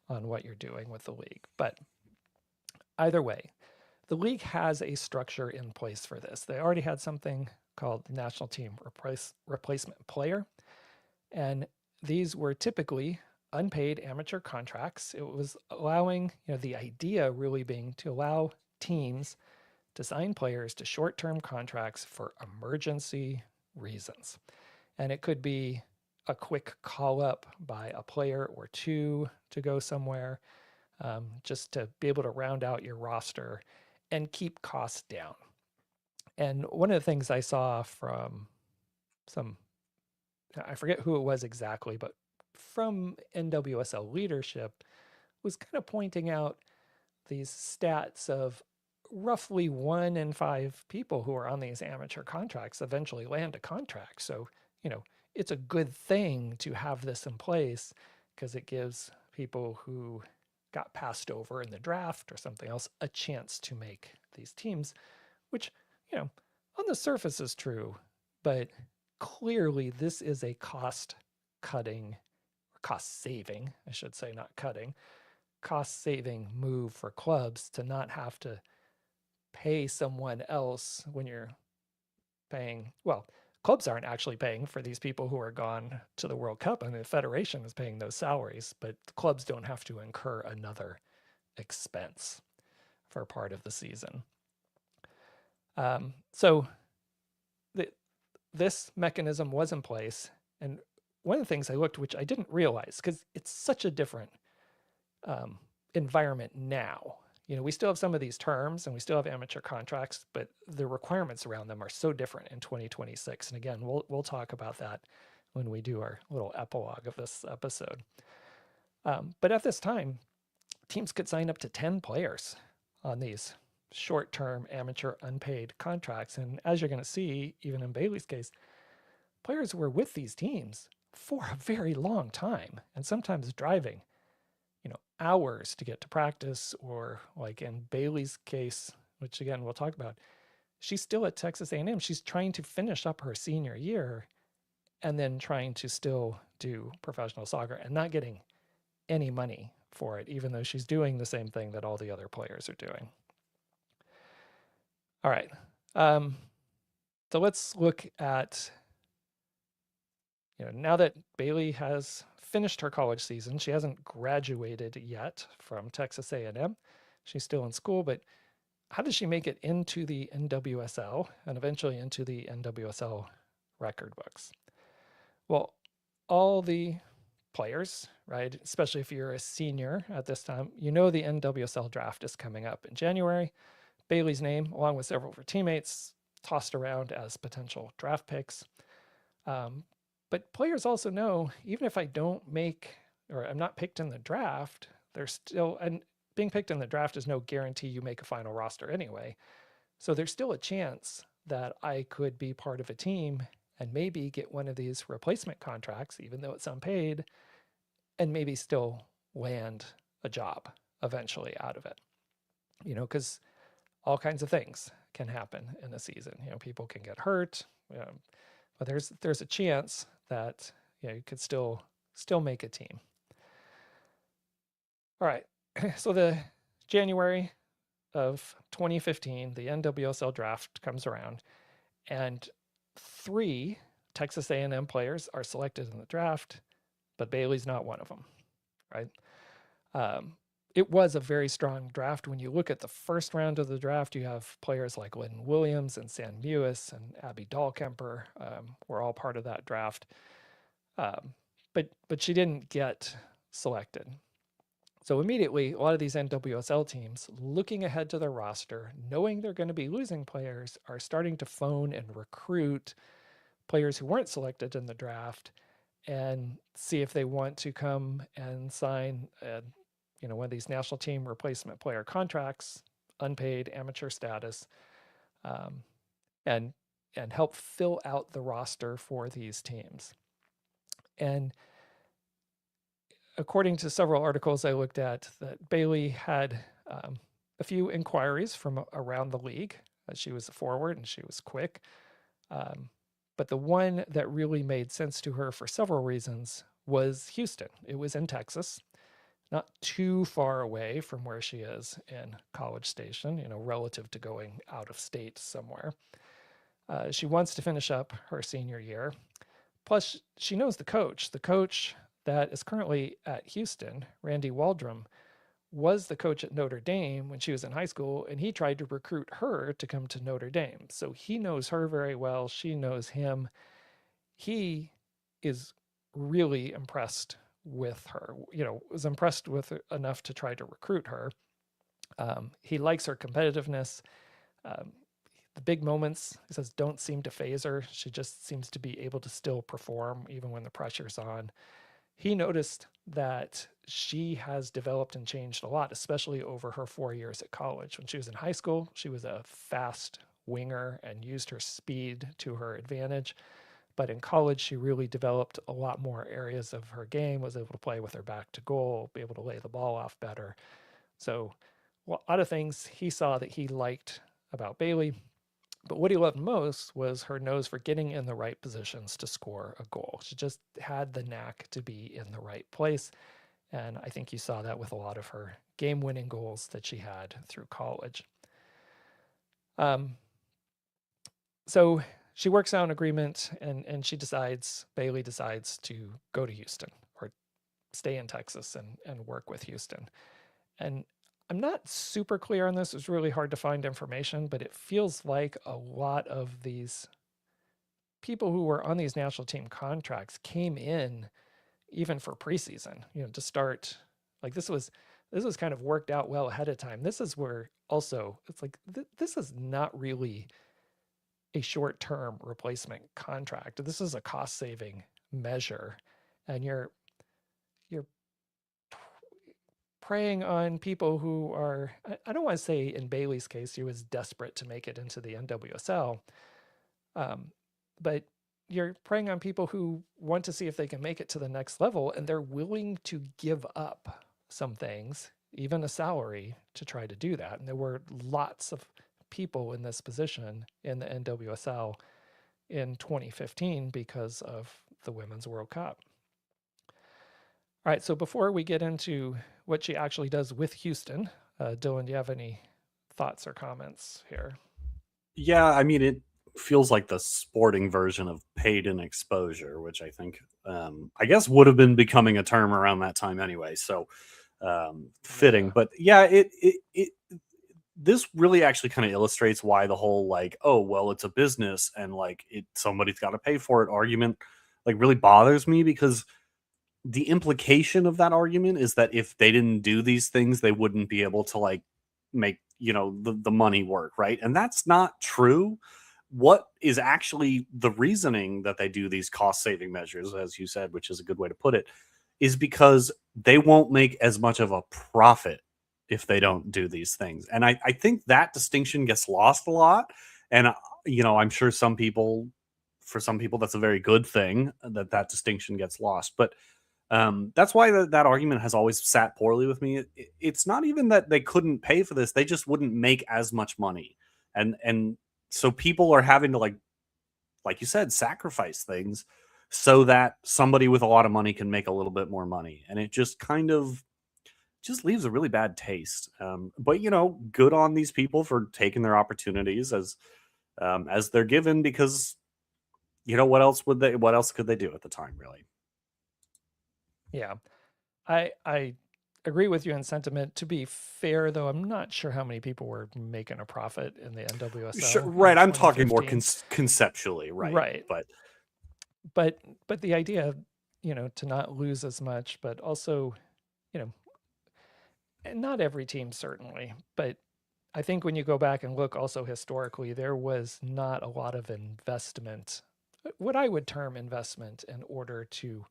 on what you're doing with the league. But either way, the league has a structure in place for this. They already had something called the National Team Replacement Player, and these were typically unpaid amateur contracts. It was allowing, the idea really being to allow teams to sign players to short-term contracts for emergency reasons. And it could be a quick call up by a player or two to go somewhere, just to be able to round out your roster and keep costs down. And one of the things I saw from I forget who it was exactly, but from NWSL leadership was kind of pointing out these stats of roughly 1 in 5 people who are on these amateur contracts eventually land a contract. So, it's a good thing to have this in place because it gives people who got passed over in the draft or something else a chance to make these teams, which, on the surface is true, but clearly this is a cost saving, I should say, not cutting, cost saving move for clubs to not have to pay someone else when you're paying. Well, clubs aren't actually paying for these people who are gone to the World Cup. I mean, the federation is paying those salaries, but the clubs don't have to incur another expense for part of the season. So this mechanism was in place. And one of the things I looked, which I didn't realize, because it's such a different environment now. We still have some of these terms and we still have amateur contracts, but the requirements around them are so different in 2026. And again, we'll talk about that when we do our little epilogue of this episode. But at this time, teams could sign up to 10 players on these short-term amateur unpaid contracts. And as you're going to see, even in Bailey's case, players were with these teams for a very long time and sometimes driving hours to get to practice, or like in Bailey's case, which again we'll talk about, she's still at Texas A&M. She's trying to finish up her senior year and then trying to still do professional soccer and not getting any money for it, even though she's doing the same thing that all the other players are doing. All right. So let's look at, now that Bailey has finished her college season. She hasn't graduated yet from Texas A&M. She's still in school, but how did she make it into the NWSL and eventually into the NWSL record books? Well, all the players, right, especially if you're a senior at this time, you know the NWSL draft is coming up in January. Bailey's name, along with several of her teammates, tossed around as potential draft picks. But players also know, even if I don't make, or I'm not picked in the draft, there's still, and being picked in the draft is no guarantee you make a final roster anyway. So there's still a chance that I could be part of a team and maybe get one of these replacement contracts, even though it's unpaid, and maybe still land a job eventually out of it. Because all kinds of things can happen in a season. People can get hurt, but there's a chance that you could still make a team. All right, so the January of 2015, the NWSL draft comes around, and 3 Texas A&M players are selected in the draft, but Bailey's not one of them, right? It was a very strong draft. When you look at the first round of the draft, you have players like Lynn Williams and Sam Mewis and Abby Dahlkemper were all part of that draft. But she didn't get selected. So immediately, a lot of these NWSL teams, looking ahead to their roster, knowing they're going to be losing players, are starting to phone and recruit players who weren't selected in the draft and see if they want to come and sign one of these national team replacement player contracts, unpaid, amateur status, and help fill out the roster for these teams. And according to several articles I looked at, that Bailey had a few inquiries from around the league. She was a forward and she was quick. But the one that really made sense to her for several reasons was Houston. It was in Texas, not too far away from where she is in College Station, relative to going out of state somewhere. She wants to finish up her senior year. Plus, she knows the coach. The coach that is currently at Houston, Randy Waldrum, was the coach at Notre Dame when she was in high school, and he tried to recruit her to come to Notre Dame. So he knows her very well. She knows him. He is really impressed with her, was impressed with her enough to try to recruit her. He likes her competitiveness. The big moments, he says, don't seem to faze her. She just seems to be able to still perform even when the pressure's on. He noticed that she has developed and changed a lot, especially over her 4 years at college. When she was in high school, she was a fast winger and used her speed to her advantage. But in college, she really developed a lot more areas of her game, was able to play with her back to goal, be able to lay the ball off better. So a lot of things he saw that he liked about Bailey. But what he loved most was her nose for getting in the right positions to score a goal. She just had the knack to be in the right place. And I think you saw that with a lot of her game-winning goals that she had through college. So she works out an agreement and Bailey decides to go to Houston or stay in Texas and work with Houston. And I'm not super clear on this. It's really hard to find information, but it feels like a lot of these people who were on these national team contracts came in even for preseason, to start. Like this was kind of worked out well ahead of time. This is where also it's like this is not really a short-term replacement contract. This is a cost-saving measure, and you're preying on people who are, I don't want to say in Bailey's case, she was desperate to make it into the NWSL, but you're preying on people who want to see if they can make it to the next level, and they're willing to give up some things, even a salary, to try to do that. And there were lots of people in this position in the NWSL in 2015 because of the Women's World Cup. All right, so before we get into what she actually does with Houston, Dylan, do you have any thoughts or comments here? Yeah, I mean, it feels like the sporting version of paid in exposure, which I think, I guess, would have been becoming a term around that time anyway. So fitting, but yeah, this really actually kind of illustrates why the whole like, oh well, it's a business and like somebody's got to pay for it argument like really bothers me, because the implication of that argument is that if they didn't do these things, they wouldn't be able to like make, the money work, right? And that's not true. What is actually the reasoning that they do these cost saving measures, as you said, which is a good way to put it, is because they won't make as much of a profit if they don't do these things. And I think that distinction gets lost a lot. And, I'm sure for some people, that's a very good thing that that distinction gets lost. But that's why that argument has always sat poorly with me. It's not even that they couldn't pay for this; they just wouldn't make as much money, and so people are having to like you said, sacrifice things so that somebody with a lot of money can make a little bit more money, and it just kind of just leaves a really bad taste. But good on these people for taking their opportunities as they're given, because what else could they do at the time, really? Yeah. I agree with you in sentiment. To be fair, though, I'm not sure how many people were making a profit in the Sure, NWSL in right. I'm talking more 2015. conceptually, right? Right. But But the idea, to not lose as much, but also, you know, and not every team certainly, but I think when you go back and look also historically, there was not a lot of investment, what I would term investment, in order to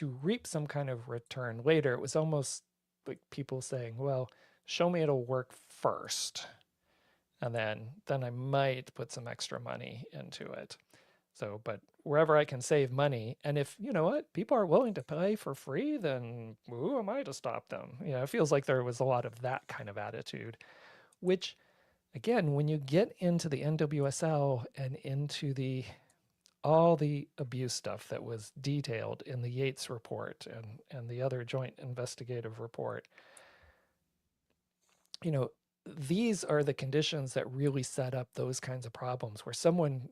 reap some kind of return later. It was almost like people saying, well, show me it'll work first, and then I might put some extra money into it. So, but wherever I can save money, and if you know what, people are willing to pay for free, then who am I to stop them? It feels like there was a lot of that kind of attitude, which again, when you get into the NWSL and into all the abuse stuff that was detailed in the Yates report and the other joint investigative report, you know, these are the conditions that really set up those kinds of problems where someone,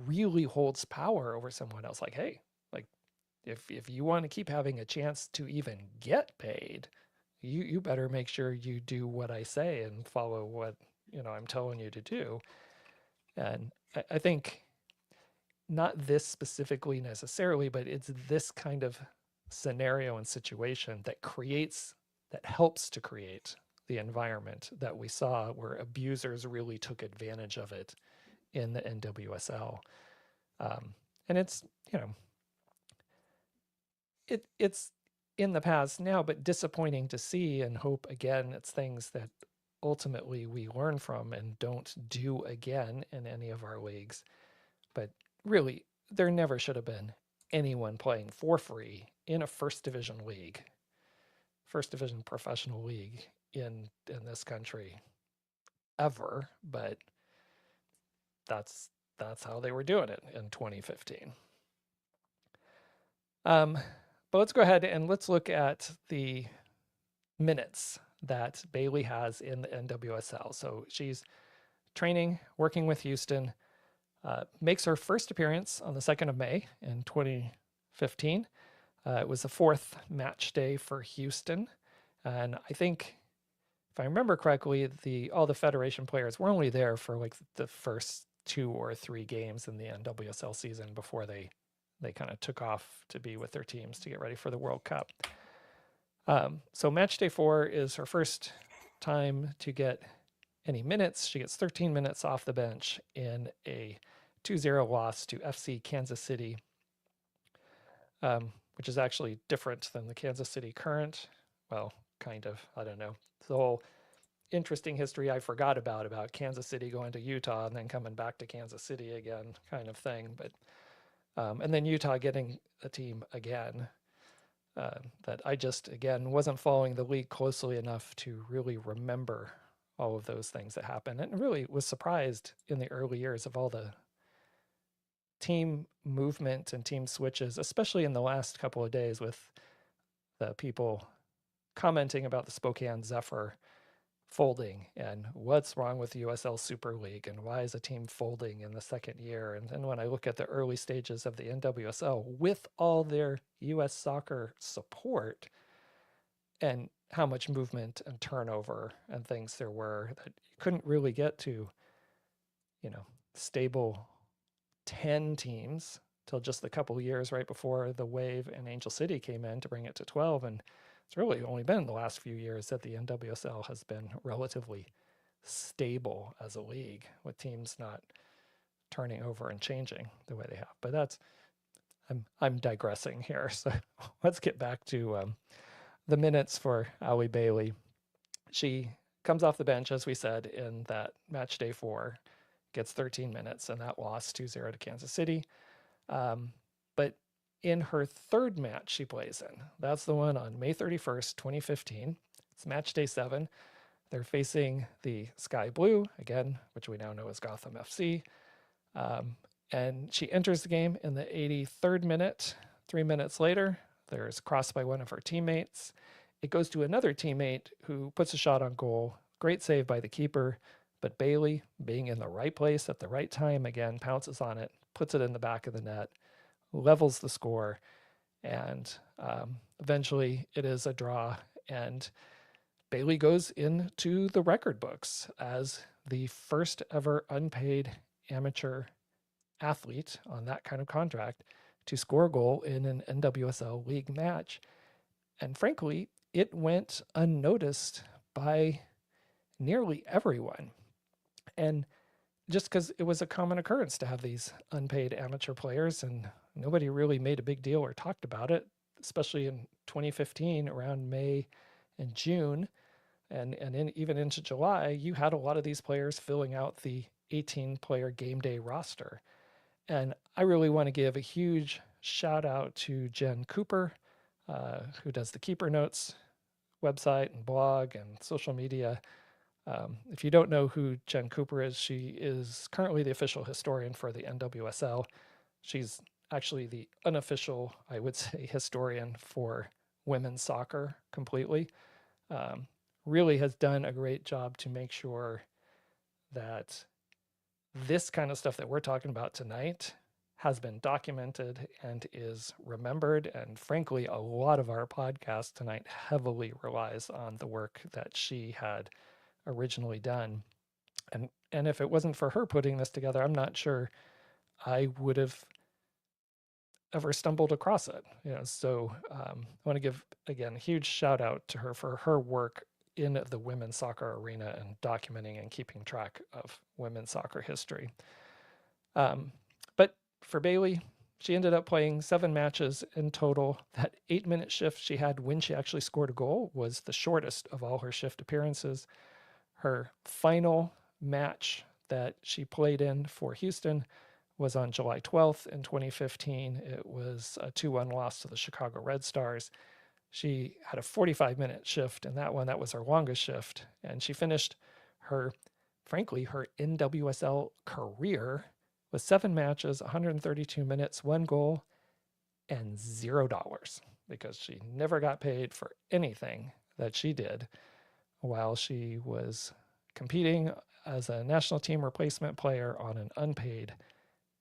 really holds power over someone else. Like, hey, like if you want to keep having a chance to even get paid, you better make sure you do what I say and follow what, I'm telling you to do. And I think not this specifically necessarily, but it's this kind of scenario and situation that helps to create the environment that we saw where abusers really took advantage of it in the NWSL. And it's, you know, it's in the past now, but disappointing to see, and hope again it's things that ultimately we learn from and don't do again in any of our leagues. But really, there never should have been anyone playing for free in a first division league, first division professional league in this country ever. But that's how they were doing it in 2015. But let's go ahead and let's look at the minutes that Bailey has in the NWSL. So she's training, working with Houston, makes her first appearance on the 2nd of May in 2015. It was the 4th match day for Houston. And I think, if I remember correctly, all the Federation players were only there for like the first 2 or 3 games in the NWSL season before they kind of took off to be with their teams to get ready for the World Cup. So match day 4 is her first time to get any minutes. She gets 13 minutes off the bench in a 2-0 loss to FC Kansas City, which is actually different than the Kansas City Current. Well, kind of. I don't know. The whole interesting history I forgot about Kansas City going to Utah and then coming back to Kansas City again, kind of thing. But and then Utah getting a team again. That I just, again, wasn't following the league closely enough to really remember all of those things that happened, and really was surprised in the early years of all the team movement and team switches, especially in the last couple of days with the people commenting about the Spokane Zephyr folding and what's wrong with the USL Super League and why is a team folding in the second year. And then when I look at the early stages of the NWSL with all their US soccer support, and how much movement and turnover and things there were that you couldn't really get to, stable 10 teams till just a couple of years right before the Wave and Angel City came in to bring it to 12. And it's really only been the last few years that the NWSL has been relatively stable as a league, with teams not turning over and changing the way they have. But I'm digressing here. So let's get back to the minutes for Allie Bailey. She comes off the bench, as we said, in that match day 4, gets 13 minutes, and that loss 2-0 to Kansas City. But in her third match she plays in, that's the one on May 31st, 2015. It's match day 7. They're facing the Sky Blue, again, which we now know as Gotham FC. And she enters the game in the 83rd minute. 3 minutes later, there's a cross by one of her teammates. It goes to another teammate who puts a shot on goal. Great save by the keeper. But Bailey, being in the right place at the right time, again, pounces on it, puts it in the back of the net, levels the score, and eventually it is a draw. And Bailey goes into the record books as the first ever unpaid amateur athlete on that kind of contract to score a goal in an NWSL league match. And frankly, it went unnoticed by nearly everyone. And just because it was a common occurrence to have these unpaid amateur players, and nobody really made a big deal or talked about it, especially in 2015 around May and June, and even into July, you had a lot of these players filling out the 18-player game day roster. And I really want to give a huge shout out to Jen Cooper, who does the Keeper Notes website and blog and social media. If you don't know who Jen Cooper is, she is currently the official historian for the NWSL. She's actually the unofficial, I would say, historian for women's soccer completely. Really has done a great job to make sure that this kind of stuff that we're talking about tonight has been documented and is remembered. And frankly, a lot of our podcast tonight heavily relies on the work that she had originally done. And if it wasn't for her putting this together, I'm not sure I would have ever stumbled across it. So I want to give, again, a huge shout out to her for her work in the women's soccer arena and documenting and keeping track of women's soccer history. But for Bailey, she ended up playing 7 matches in total. That 8-minute shift she had when she actually scored a goal was the shortest of all her shift appearances. Her final match that she played in for Houston was on July 12th in 2015. It was a 2-1 loss to the Chicago Red Stars. She had a 45-minute shift in that one. That was her longest shift. And she finished her NWSL career with 7 matches, 132 minutes, 1 goal, and $0 because she never got paid for anything that she did while she was competing as a national team replacement player on an unpaid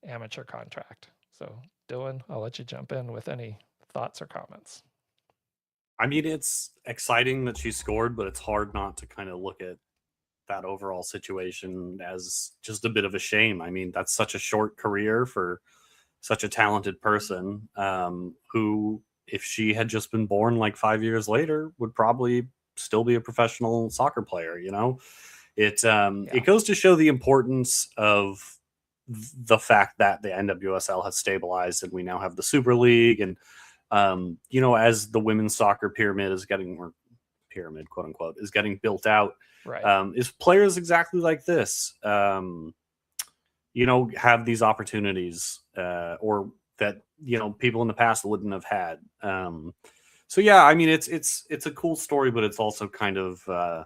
amateur contract. So, Dylan, I'll let you jump in with any thoughts or comments. I mean, it's exciting that she scored, but it's hard not to kind of look at that overall situation as just a bit of a shame. I mean, that's such a short career for such a talented person who, if she had just been born like 5 years later, would probably still be a professional soccer player. It goes to show the importance of the fact that the NWSL has stabilized and we now have the Super League. And, as the women's soccer pyramid is getting, or pyramid, quote unquote, is getting built out, right. Is players exactly like this, have these opportunities or that, people in the past wouldn't have had. So, yeah, I mean, it's a cool story, but it's also kind of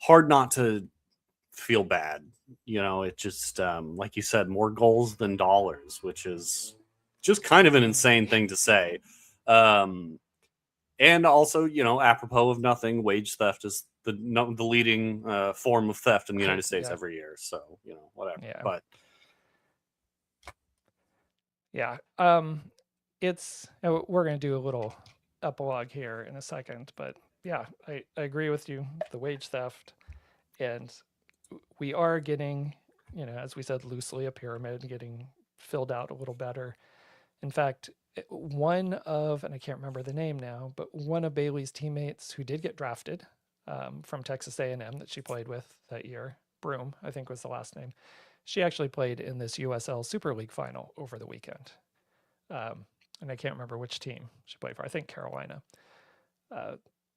hard not to feel bad. It just, like you said, more goals than dollars, which is just kind of an insane thing to say. And also, apropos of nothing, wage theft is the leading form of theft in the United States every year. So, whatever. Yeah. But yeah, we're going to do a little epilogue here in a second, but yeah, I agree with you. The wage theft, and we are getting, as we said, loosely a pyramid getting filled out a little better. In fact, one of, and I can't remember the name now, but one of Bailey's teammates who did get drafted from Texas A&M that she played with that year, Broom, I think was the last name. She actually played in this USL Super League final over the weekend. And I can't remember which team she played for. I think Carolina.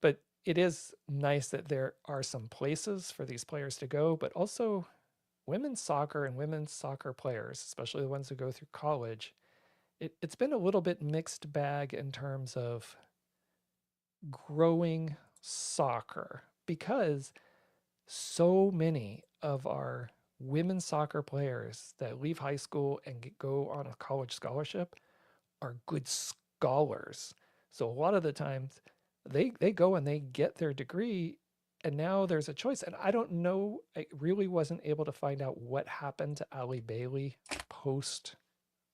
But it is nice that there are some places for these players to go, but also women's soccer and women's soccer players, especially the ones who go through college, it's been a little bit mixed bag in terms of growing soccer because so many of our women's soccer players that leave high school and go on a college scholarship are good scholars. So a lot of the times they go and they get their degree and now there's a choice. And I don't know, I really wasn't able to find out what happened to Allie Bailey post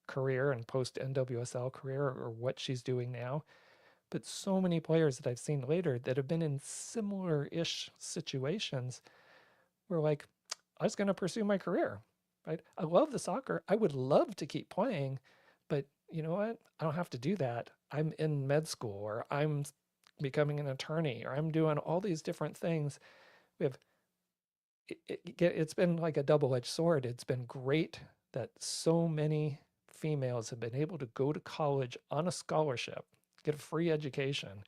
career and post NWSL career or what she's doing now. But so many players that I've seen later that have been in similar ish situations were like, I was going to pursue my career, right? I love the soccer. I would love to keep playing, but you know what? I don't have to do that. I'm in med school or I'm becoming an attorney or I'm doing all these different things. We have, it's been like a double-edged sword. It's been great that so many females have been able to go to college on a scholarship, get a free education.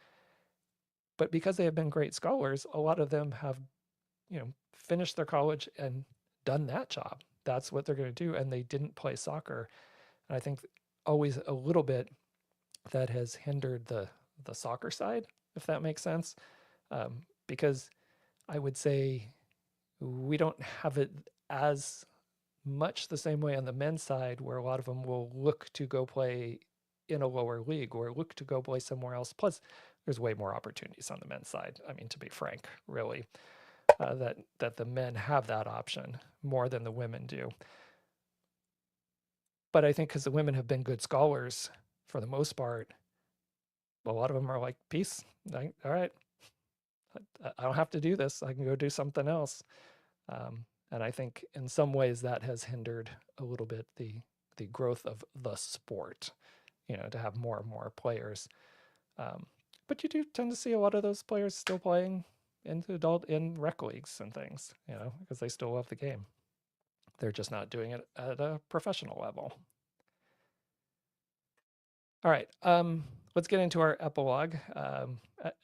But because they have been great scholars, a lot of them have, finished their college and done that job. That's what they're going to do. And they didn't play soccer. And I think always a little bit that has hindered the soccer side, if that makes sense. Because I would say we don't have it as much the same way on the men's side, where a lot of them will look to go play in a lower league or look to go play somewhere else. Plus, there's way more opportunities on the men's side. I mean, to be frank, really, that the men have that option more than the women do. But I think because the women have been good scholars for the most part, a lot of them are like, peace, all right, I don't have to do this. I can go do something else. And I think in some ways that has hindered a little bit the growth of the sport, to have more and more players. But you do tend to see a lot of those players still playing in rec leagues and things, because they still love the game. They're just not doing it at a professional level. All right, let's get into our epilogue.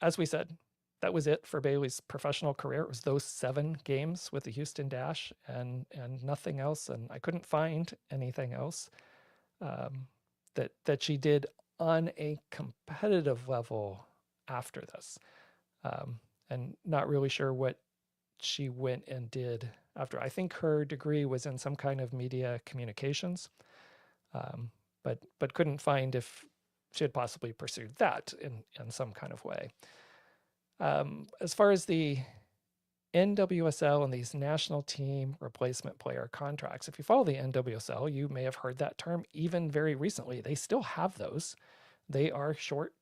As we said, that was it for Bailey's professional career. It was those 7 games with the Houston Dash and nothing else. And I couldn't find anything else that she did on a competitive level after this. And not really sure what she went and did after. I think her degree was in some kind of media communications, but couldn't find if she had possibly pursued that in some kind of way. As far as the NWSL and these national team replacement player contracts, if you follow the NWSL, you may have heard that term even very recently. They still have those. They are short.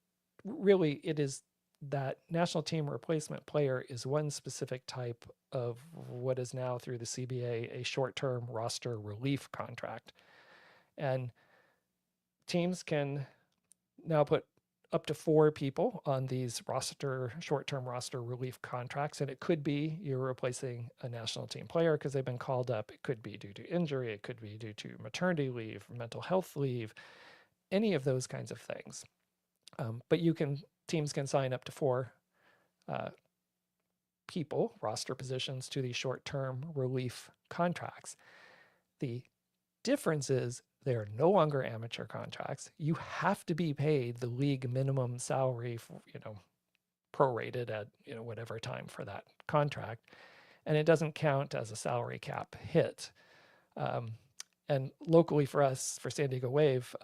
Really, it is that national team replacement player is one specific type of what is now through the CBA a short-term roster relief contract. And teams can now put up to 4 people on these short-term roster relief contracts. And it could be you're replacing a national team player because they've been called up. It could be due to injury. It could be due to maternity leave, mental health leave, any of those kinds of things. But teams can sign up to 4 people, roster positions, to these short-term relief contracts. The difference is they're no longer amateur contracts. You have to be paid the league minimum salary, prorated at, whatever time for that contract. And it doesn't count as a salary cap hit. And locally for us, for San Diego Wave,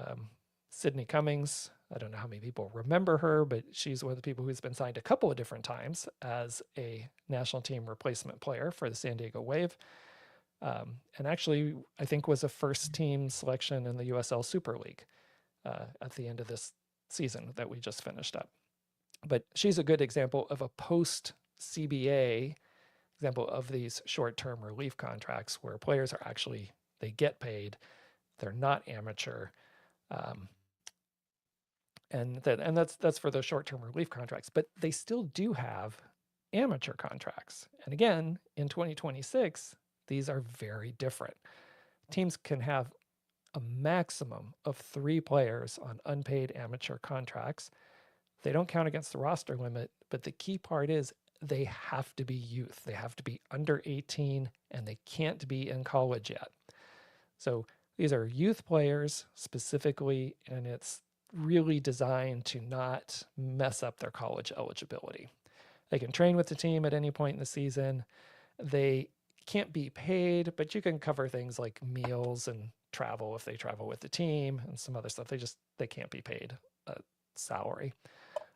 Sydney Cummings, I don't know how many people remember her, but she's one of the people who's been signed a couple of different times as a national team replacement player for the San Diego Wave. And actually, I think was a first team selection in the USL Super League at the end of this season that we just finished up. But she's a good example of a post CBA example of these short-term relief contracts where players are actually, they get paid, they're not amateur, um, and that's for those short-term relief contracts. But they still do have amateur contracts, and again in 2026, these are very different. Teams can have a maximum of 3 players on unpaid amateur contracts. They don't count against the roster limit, but the key part is they have to be youth. They have to be under 18 and they can't be in college yet. So these are youth players specifically, and it's really designed to not mess up their college eligibility. They can train with the team at any point in the season. They can't be paid, but you can cover things like meals and travel if they travel with the team and some other stuff. They can't be paid a salary.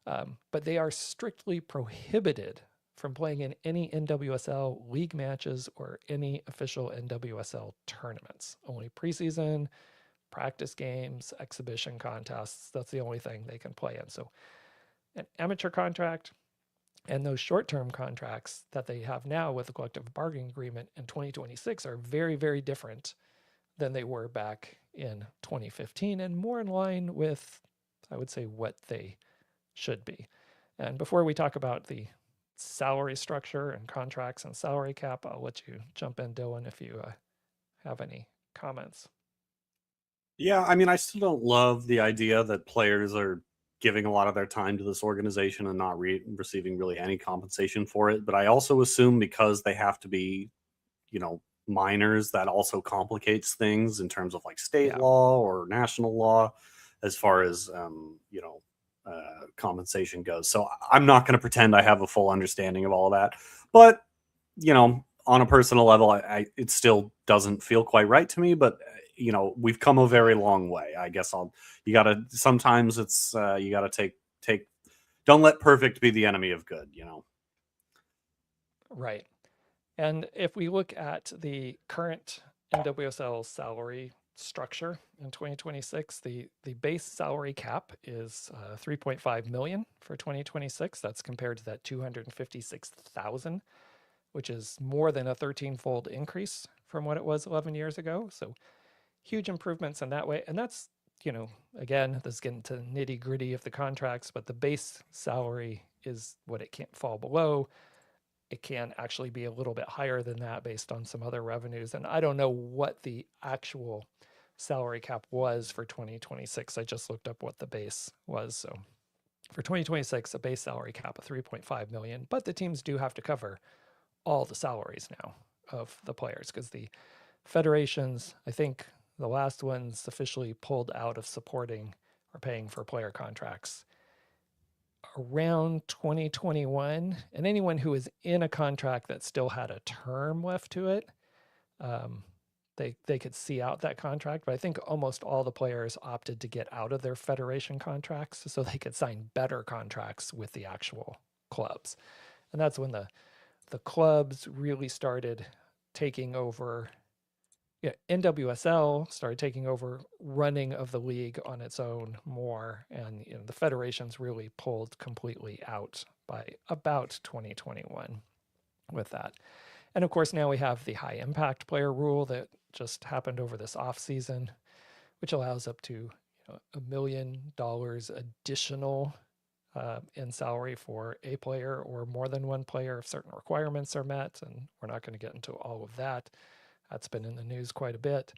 But they are strictly prohibited from playing in any NWSL league matches or any official NWSL tournaments. Only preseason, practice games, exhibition contests. That's the only thing they can play in. So an amateur contract and those short-term contracts that they have now with the collective bargaining agreement in 2026 are very, very different than they were back in 2015 and more in line with, I would say, what they should be. And before we talk about the salary structure and contracts and salary cap, I'll let you jump in, Dylan, if you have any comments. Yeah, I mean, I still don't love the idea that players are giving a lot of their time to this organization and not receiving really any compensation for it. But I also assume because they have to be, minors, that also complicates things in terms of like state Yeah. law or national law as far as, compensation goes. So I'm not going to pretend I have a full understanding of all of that. But, on a personal level, it still doesn't feel quite right to me. But we've come a very long way. I guess sometimes it's you gotta take don't let perfect be the enemy of good. Right. And if we look at the current NWSL salary structure in 2026, the base salary cap is 3.5 million for 2026. That's compared to that 256,000, which is more than a 13-fold increase from what it was 11 years ago. So huge improvements in that way. And that's, again, this is getting to nitty gritty of the contracts, but the base salary is what it can't fall below. It can actually be a little bit higher than that based on some other revenues. And I don't know what the actual salary cap was for 2026. I just looked up what the base was. So for 2026, a base salary cap of 3.5 million, but the teams do have to cover all the salaries now of the players because the federations, I think the last ones officially pulled out of supporting or paying for player contracts around 2021. And anyone who was in a contract that still had a term left to it, they could see out that contract. But I think almost all the players opted to get out of their federation contracts so they could sign better contracts with the actual clubs. And that's when the clubs really started taking over. Yeah, NWSL started taking over running of the league on its own more, and the federations really pulled completely out by about 2021 with that. And of course, now we have the high impact player rule that just happened over this off season, which allows up to $1 million additional in salary for a player or more than one player if certain requirements are met. And we're not going to get into all of that. That's been in the news quite a bit.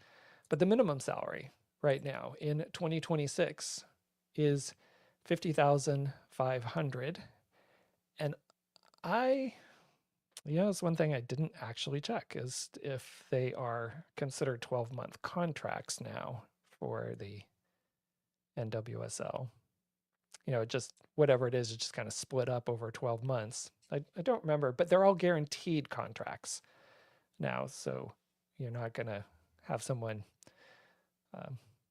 But the minimum salary right now in 2026 is $50,500. And it's one thing I didn't actually check is if they are considered 12-month contracts now for the NWSL. Just whatever it is, it's just kind of split up over 12 months. I don't remember, but they're all guaranteed contracts now. So you're not going to have someone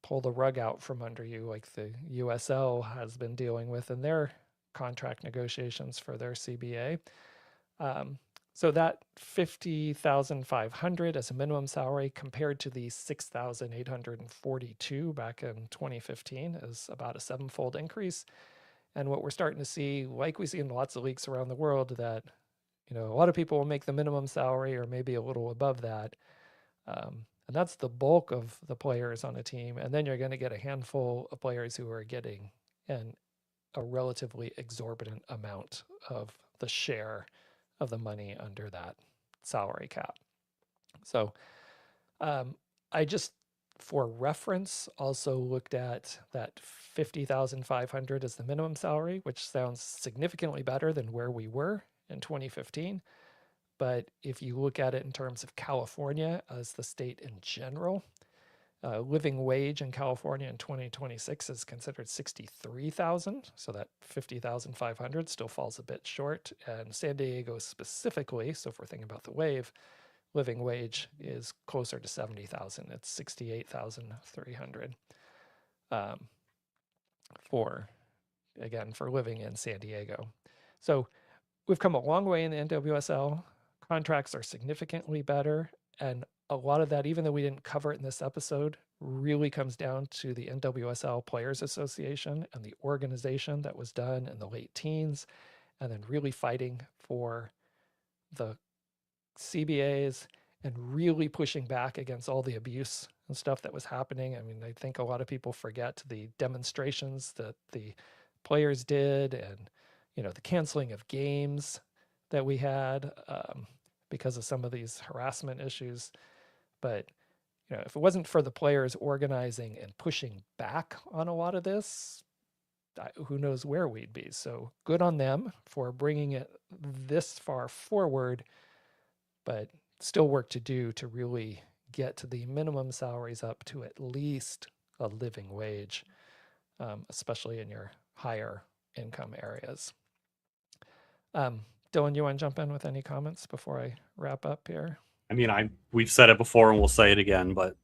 pull the rug out from under you like the USL has been dealing with in their contract negotiations for their CBA. So that $50,500 as a minimum salary compared to the $6,842 back in 2015 is about a 7-fold increase. And what we're starting to see, like we see in lots of leagues around the world, that a lot of people will make the minimum salary or maybe a little above that. And that's the bulk of the players on a team. And then you're going to get a handful of players who are getting a relatively exorbitant amount of the share of the money under that salary cap. So I just, for reference, also looked at that 50,500 as the minimum salary, which sounds significantly better than where we were in 2015. But if you look at it in terms of California as the state in general, living wage in California in 2026 is considered 63,000, so that 50,500 still falls a bit short. And San Diego specifically, so if we're thinking about the wave, living wage is closer to 70,000. It's 68,300 for living in San Diego. So we've come a long way in the NWSL. Contracts are significantly better, and a lot of that, even though we didn't cover it in this episode, really comes down to the NWSL Players Association and the organization that was done in the late teens, and then really fighting for the CBAs and really pushing back against all the abuse and stuff that was happening. I mean, I think a lot of people forget the demonstrations that the players did, and the canceling of games that we had because of some of these harassment issues. But if it wasn't for the players organizing and pushing back on a lot of this, who knows where we'd be. So good on them for bringing it this far forward, but still work to do to really get to the minimum salaries up to at least a living wage, especially in your higher income areas. Dylan, you want to jump in with any comments before I wrap up here? I mean, we've said it before and we'll say it again, but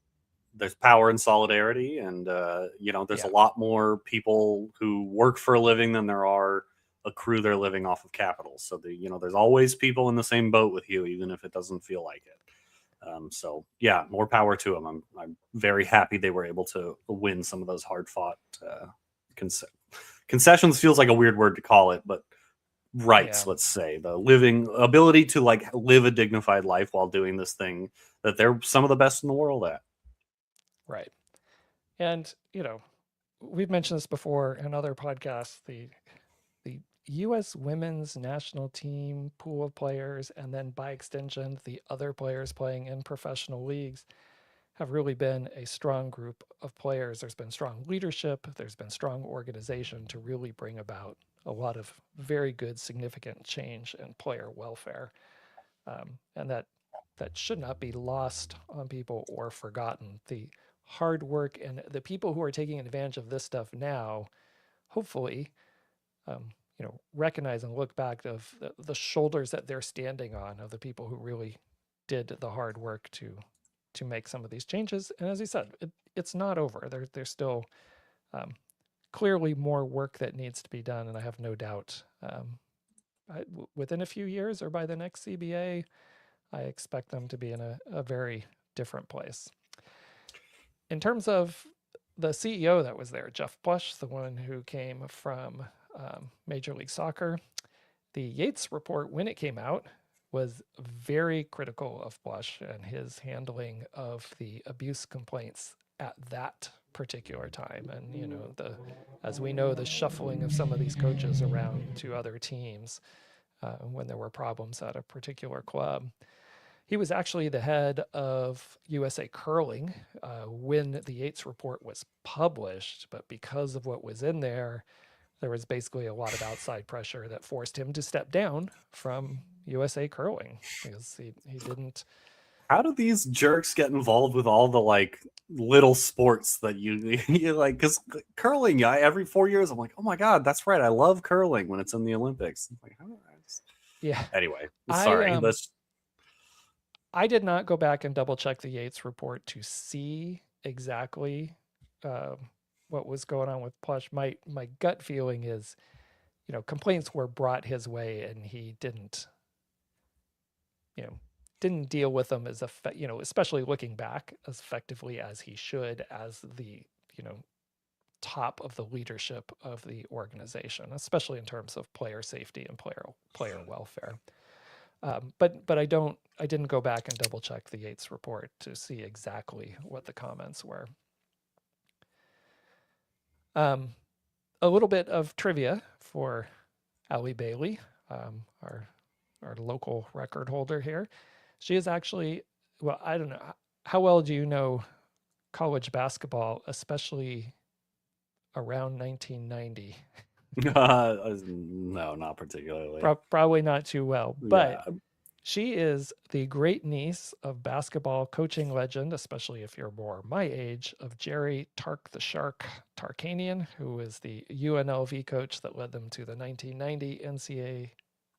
there's power in solidarity, and there's a lot more people who work for a living than there are accrue their living off of capital. So there's always people in the same boat with you, even if it doesn't feel like it. So yeah, more power to them. I'm very happy they were able to win some of those hard fought concessions. Feels like a weird word to call it, but rights, let's say, the living ability to live a dignified life while doing this thing that they're some of the best in the world at. Right. And we've mentioned this before in other podcasts, the U.S. women's national team pool of players, and then by extension, the other players playing in professional leagues, have really been a strong group of players. There's been strong leadership. There's been strong organization to really bring about a lot of very good, significant change in player welfare. And that should not be lost on people or forgotten. The hard work and the people who are taking advantage of this stuff now, hopefully, recognize and look back of the shoulders that they're standing on of the people who really did the hard work to make some of these changes. And as you said, it's not over. There's still clearly more work that needs to be done, and I have no doubt within a few years or by the next CBA, I expect them to be in a very different place. In terms of the CEO that was there, Jeff Plush, the one who came from Major League Soccer, the Yates report, when it came out, was very critical of Plush and his handling of the abuse complaints at that particular time. And, as we know, the shuffling of some of these coaches around to other teams when there were problems at a particular club. He was actually the head of USA Curling when the Yates report was published, but because of what was in there was basically a lot of outside pressure that forced him to step down from USA Curling because he didn't. How do these jerks get involved with all the little sports that you like? Because curling, every 4 years, I'm like, oh my god, that's right, I love curling when it's in the Olympics. I'm like, yeah. Anyway, sorry. I did not go back and double check the Yates report to see exactly what was going on with Plush. My gut feeling is, complaints were brought his way and he didn't deal with them as especially looking back, as effectively as he should, as the top of the leadership of the organization, especially in terms of player safety and player welfare. But I didn't go back and double check the Yates report to see exactly what the comments were. A little bit of trivia for Allie Bailey, our local record holder here. She is actually, well, I don't know, how well do you know college basketball, especially around 1990? No, not particularly. Probably not too well, but Yeah. she is the great niece of basketball coaching legend, especially if you're more my age, of Jerry Tark the Shark Tarkanian, who was the UNLV coach that led them to the 1990 NCAA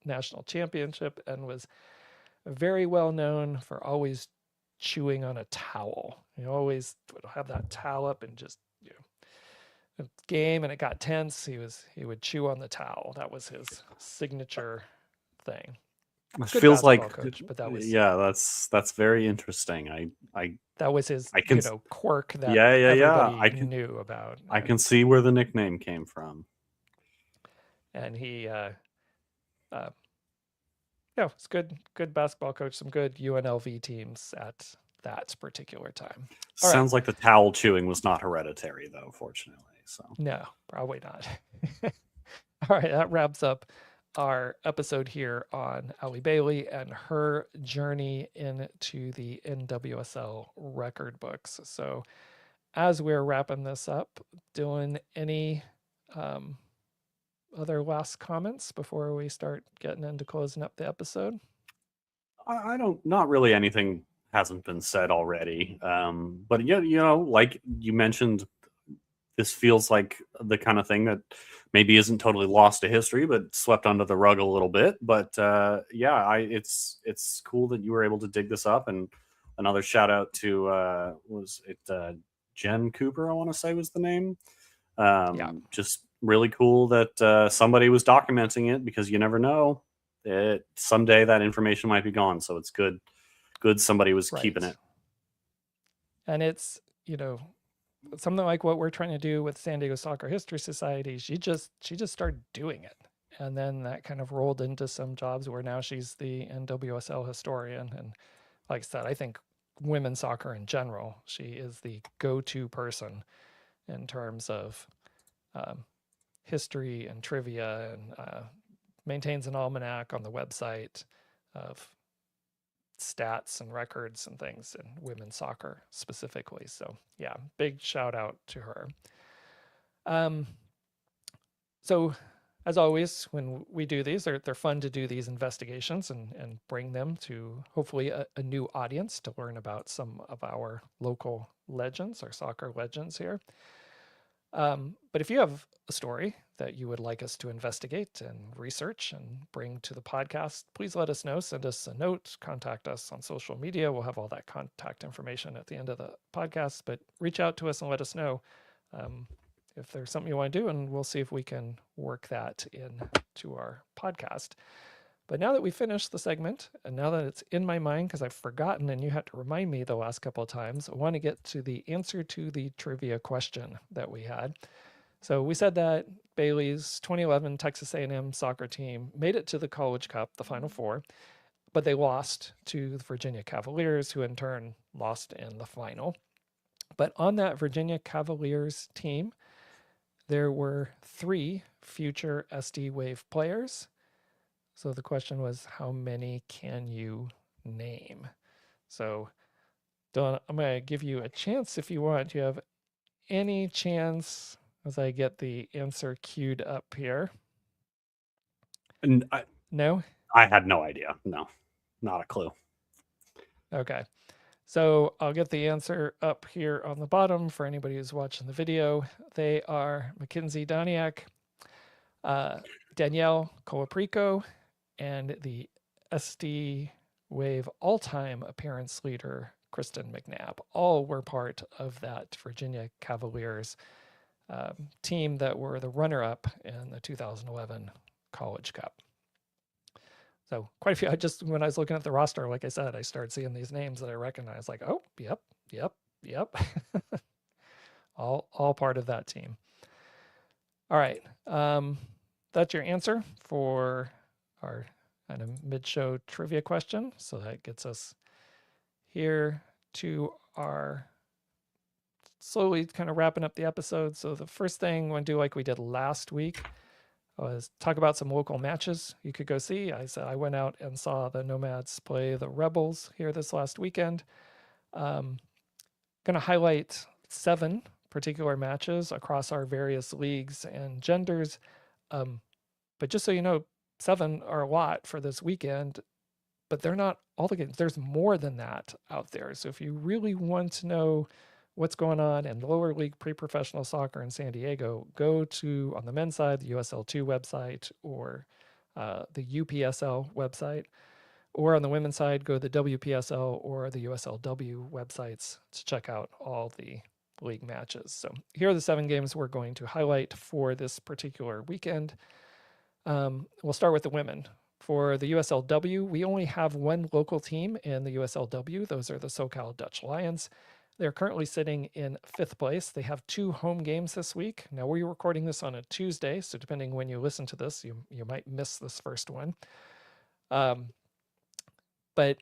National Championship and was very well known for always chewing on a towel. He always would have that towel up and just, a game and it got tense, he would chew on the towel. That was his signature thing. It Good feels like coach, but that was that's very interesting. that was his I can quirk that I knew about. I can see where the nickname came from. And he it's good basketball coach, some good UNLV teams at that particular time. Sounds like the towel chewing was not hereditary though, fortunately. So no, probably not. All right, that wraps up our episode here on Allie Bailey and her journey into the NWSL record books. So as we're wrapping this up, Dylan, any other last comments before we start getting into closing up the episode? I don't, not really anything hasn't been said already. But like you mentioned, this feels like the kind of thing that maybe isn't totally lost to history, but swept under the rug a little bit. But it's cool that you were able to dig this up. And another shout out to was it Jen Cooper, I want to say was the name. Just really cool that somebody was documenting it, because you never know, someday that information might be gone. So it's good somebody was keeping it. And it's, something like what we're trying to do with San Diego Soccer History Society. She just started doing it, and then that kind of rolled into some jobs where now she's the NWSL historian. And like I said, I think women's soccer in general, she is the go-to person in terms of history and trivia, and maintains an almanac on the website of stats and records and things in women's soccer specifically. So yeah, big shout out to her. So as always, when we do these, they're fun to do these investigations and bring them to hopefully a new audience to learn about some of our local legends, our soccer legends here. But if you have a story that you would like us to investigate and research and bring to the podcast, please let us know. Send us a note, contact us on social media. We'll have all that contact information at the end of the podcast, but reach out to us and let us know if there's something you want to do, and we'll see if we can work that into our podcast. But now that we finished the segment, and now that it's in my mind because I've forgotten and you had to remind me the last couple of times, I want to get to the answer to the trivia question that we had. So we said that Bailey's 2011 Texas A&M soccer team made it to the College Cup, the Final Four, but they lost to the Virginia Cavaliers, who in turn lost in the final. But on that Virginia Cavaliers team, there were 3 future SD Wave players. So the question was, how many can you name? So Dylan, I'm going to give you a chance if you want. Do you have any chance as I get the answer queued up here? No? I had no idea. No, not a clue. Okay. So I'll get the answer up here on the bottom for anybody who's watching the video. They are Mackenzie Doniak, Danielle Colaprico, and the SD Wave all-time appearance leader, Kristen McNabb. All were part of that Virginia Cavaliers team that were the runner-up in the 2011 College Cup. So quite a few. When I was looking at the roster, like I said, I started seeing these names that I recognized, like, oh, yep. all part of that team. All right. That's your answer for our kind of mid-show trivia question. So that gets us here to our slowly kind of wrapping up the episode. So the first thing we're going to do, like we did last week, was talk about some local matches you could go see. I went out and saw the Nomads play the Rebels here this last weekend. Going to highlight 7 particular matches across our various leagues and genders. But just so you know, 7 are a lot for this weekend, but they're not all the games. There's more than that out there. So if you really want to know what's going on in lower league pre-professional soccer in San Diego, go to, on the men's side, the USL2 website or the UPSL website, or on the women's side, go to the WPSL or the USLW websites to check out all the league matches. So here are the 7 games we're going to highlight for this particular weekend. We'll start with the women. For the USLW, we only have 1 local team in the USLW. Those are the SoCal Dutch Lions. They're currently sitting in 5th place. They have 2 home games this week. Now, we're recording this on a Tuesday, so depending when you listen to this, you might miss this first one. But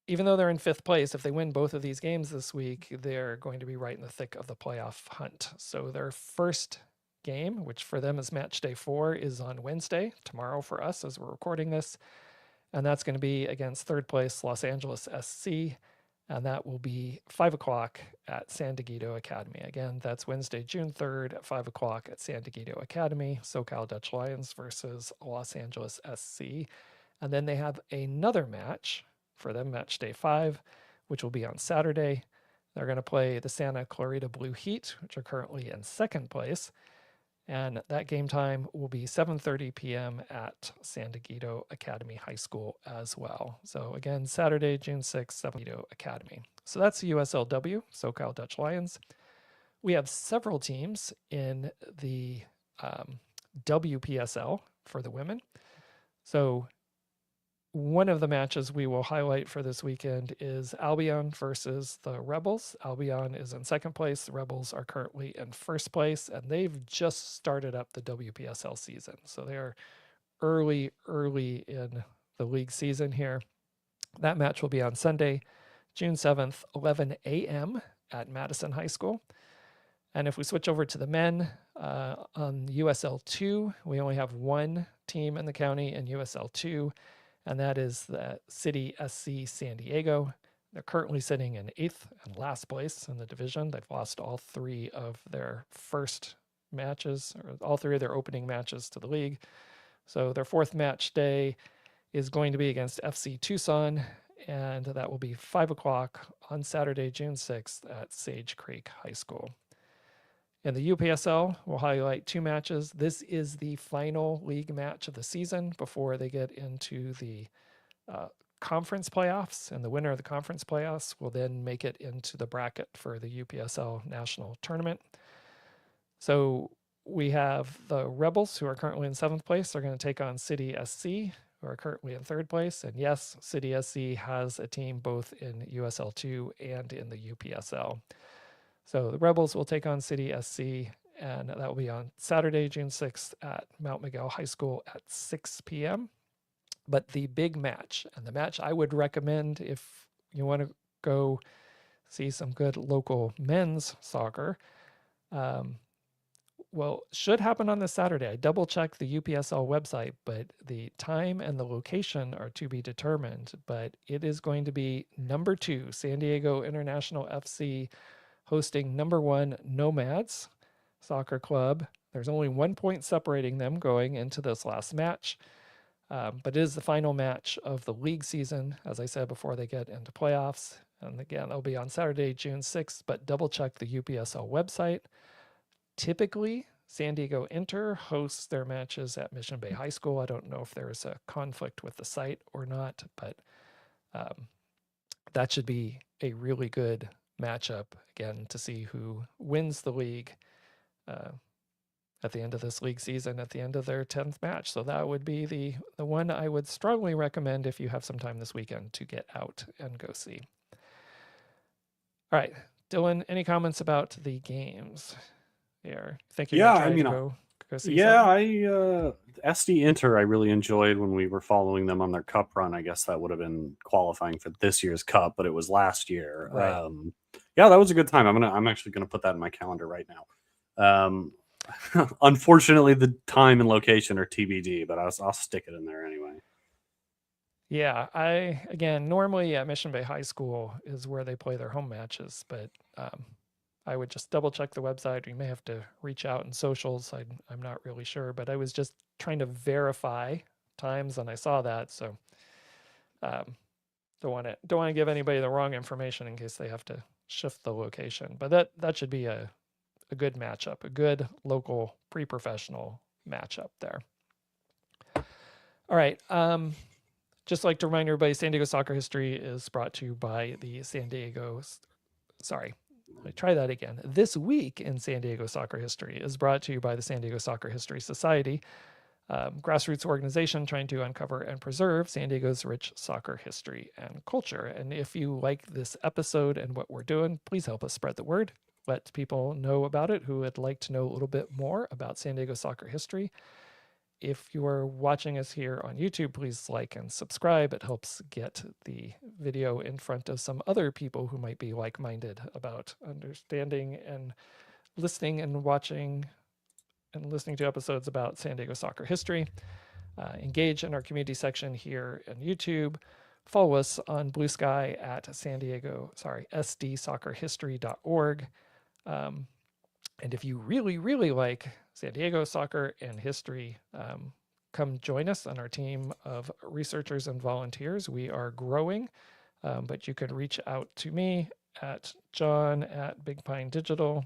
even though they're in 5th place, if they win both of these games this week, they're going to be right in the thick of the playoff hunt. So their first game, which for them is match day 4, is on Wednesday, tomorrow for us as we're recording this. And that's going to be against 3rd place Los Angeles SC. And that will be 5 o'clock at San Diego Academy. Again, that's Wednesday, June 3rd at 5 o'clock at San Diego Academy, SoCal Dutch Lions versus Los Angeles SC. And then they have another match for them, match day 5, which will be on Saturday. They're going to play the Santa Clarita Blue Heat, which are currently in 2nd place. And that game time will be 7:30 p.m. at San Diego Academy High School as well. So again, Saturday, June 6th, San Diego Academy. So that's the USLW, SoCal Dutch Lions. We have several teams in the WPSL for the women. So one of the matches we will highlight for this weekend is Albion versus the Rebels. Albion is in 2nd place. The Rebels are currently in 1st place, and they've just started up the WPSL season. So they're early in the league season here. That match will be on Sunday, June 7th, 11 a.m. at Madison High School. And if we switch over to the men, on USL2, we only have 1 team in the county in USL2, and that is the City SC San Diego. They're currently sitting in 8th and last place in the division. They've lost all 3 of their first matches, or all 3 of their opening matches to the league. So their 4th match day is going to be against FC Tucson, and that will be 5 o'clock on Saturday, June 6th at Sage Creek High School. In the UPSL, we'll highlight 2 matches. This is the final league match of the season before they get into the conference playoffs, and the winner of the conference playoffs will then make it into the bracket for the UPSL National Tournament. So we have the Rebels, who are currently in 7th place. They're going to take on City SC, who are currently in 3rd place. And yes, City SC has a team both in USL2 and in the UPSL. So the Rebels will take on City SC, and that will be on Saturday, June 6th at Mount Miguel High School at 6 p.m. But the big match, and the match I would recommend if you want to go see some good local men's soccer, should happen on this Saturday. I double-checked the UPSL website, but the time and the location are to be determined. But it is going to be number 2, San Diego International FC, hosting number 1 Nomads Soccer Club. There's only 1 point separating them going into this last match, but it is the final match of the league season, as I said, before they get into playoffs. And again, it'll be on Saturday, June 6th, but double check the UPSL website. Typically, San Diego Inter hosts their matches at Mission Bay High School. I don't know if there is a conflict with the site or not, but that should be a really good matchup, again, to see who wins the league at the end of this league season, at the end of their 10th match. So that would be the one I would strongly recommend if you have some time this weekend to get out and go see. All right, Dylan, any comments about the games here? Think you're going to try to go see Yeah, something? SD Inter I really enjoyed when we were following them on their cup run. I guess that would have been qualifying for this year's cup, but it was last year. Right. Yeah, that was a good time. I'm actually gonna put that in my calendar right now. Unfortunately, the time and location are TBD, but I'll stick it in there anyway. Yeah, again, normally at Mission Bay High School is where they play their home matches, but I would just double check the website. You may have to reach out in socials. I'm not really sure, but I was just trying to verify times and I saw that. So um, don't want to give anybody the wrong information in case they have to shift the location. But that should be a good matchup, a good local pre-professional matchup there. All right. Just like to remind everybody, San Diego Soccer History is brought to you by the San Diego. Sorry, let me try that again. This week in San Diego Soccer History is brought to you by the San Diego Soccer History Society, grassroots organization trying to uncover and preserve San Diego's rich soccer history and culture. And if you like this episode and what we're doing, please help us spread the word. Let people know about it who would like to know a little bit more about San Diego soccer history. If you are watching us here on YouTube, please like and subscribe. It helps get the video in front of some other people who might be like-minded about understanding and listening and watching and listening to episodes about San Diego soccer history. Engage in our community section here on YouTube. Follow us on Blue Sky at sdsoccerhistory.org. And if you really, really like San Diego soccer and history, come join us on our team of researchers and volunteers. We are growing, but you can reach out to me at JUN at Big Pine Digital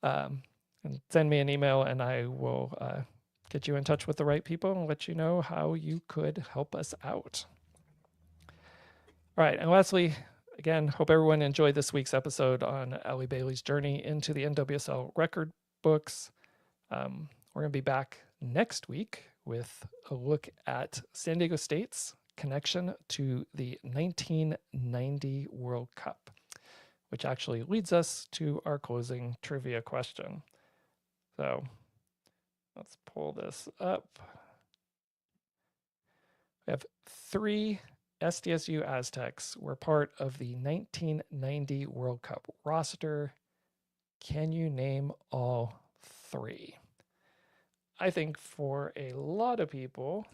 and send me an email, and I will get you in touch with the right people and let you know how you could help us out. All right, and lastly, again, hope everyone enjoyed this week's episode on Allie Bailey's journey into the NWSL record books. We're going to be back next week with a look at San Diego State's connection to the 1990 World Cup, which actually leads us to our closing trivia question. So let's pull this up. We have 3 SDSU Aztecs were part of the 1990 World Cup roster. Can you name all 3? I think for a lot of people,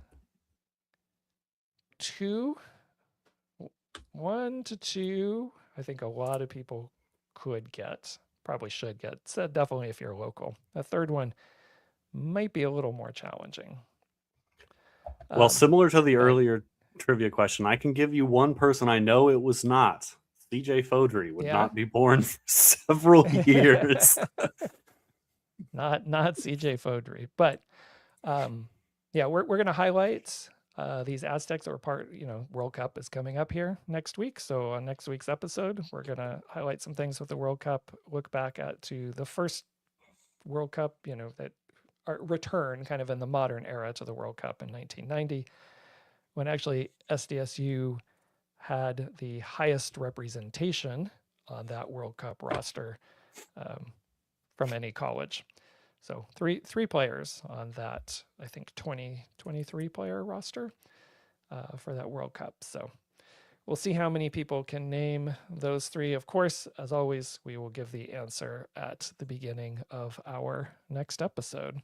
1 to 2, I think a lot of people could get, probably should get. So definitely if you're local. The third one might be a little more challenging. Well, similar to the earlier trivia question, I can give you one person I know it was not. CJ Fodry would not be born for several years. not CJ Fodry, but yeah, we're going to highlight these Aztecs that were part, World Cup is coming up here next week. So on next week's episode, we're going to highlight some things with the World Cup, look back to the first World Cup, that return kind of in the modern era to the World Cup in 1990, when actually SDSU had the highest representation on that World Cup roster from any college. So three players on that, I think 23 player roster for that World Cup. So we'll see how many people can name those 3. Of course, as always, we will give the answer at the beginning of our next episode.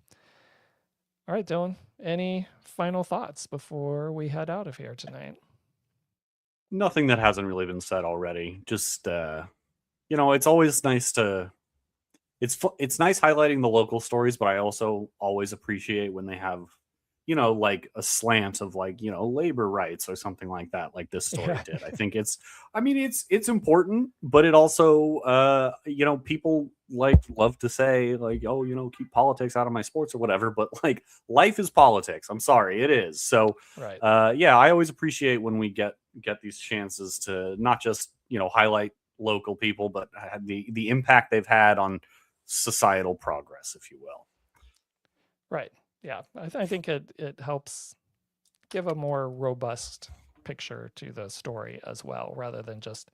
All right, Dylan, any final thoughts before we head out of here tonight? Nothing that hasn't really been said already. Just, it's always nice to... It's nice highlighting the local stories, but I also always appreciate when they have, like a slant of labor rights or something like that, like this story did. I think it's important, but it also, people love to say keep politics out of my sports or whatever, but life is politics. I'm sorry, it is. So, right. Yeah, I always appreciate when we get these chances to not just, highlight local people, but the impact they've had on societal progress, if you will. Right. Yeah. I think it helps give a more robust picture to the story as well, rather than just,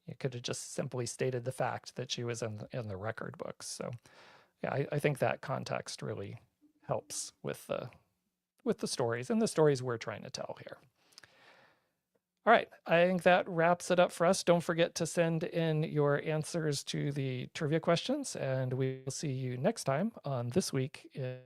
you could have just simply stated the fact that she was in the record books. So yeah, I think that context really helps with the stories and the stories we're trying to tell here. All right, I think that wraps it up for us. Don't forget to send in your answers to the trivia questions, and we will see you next time on This Week in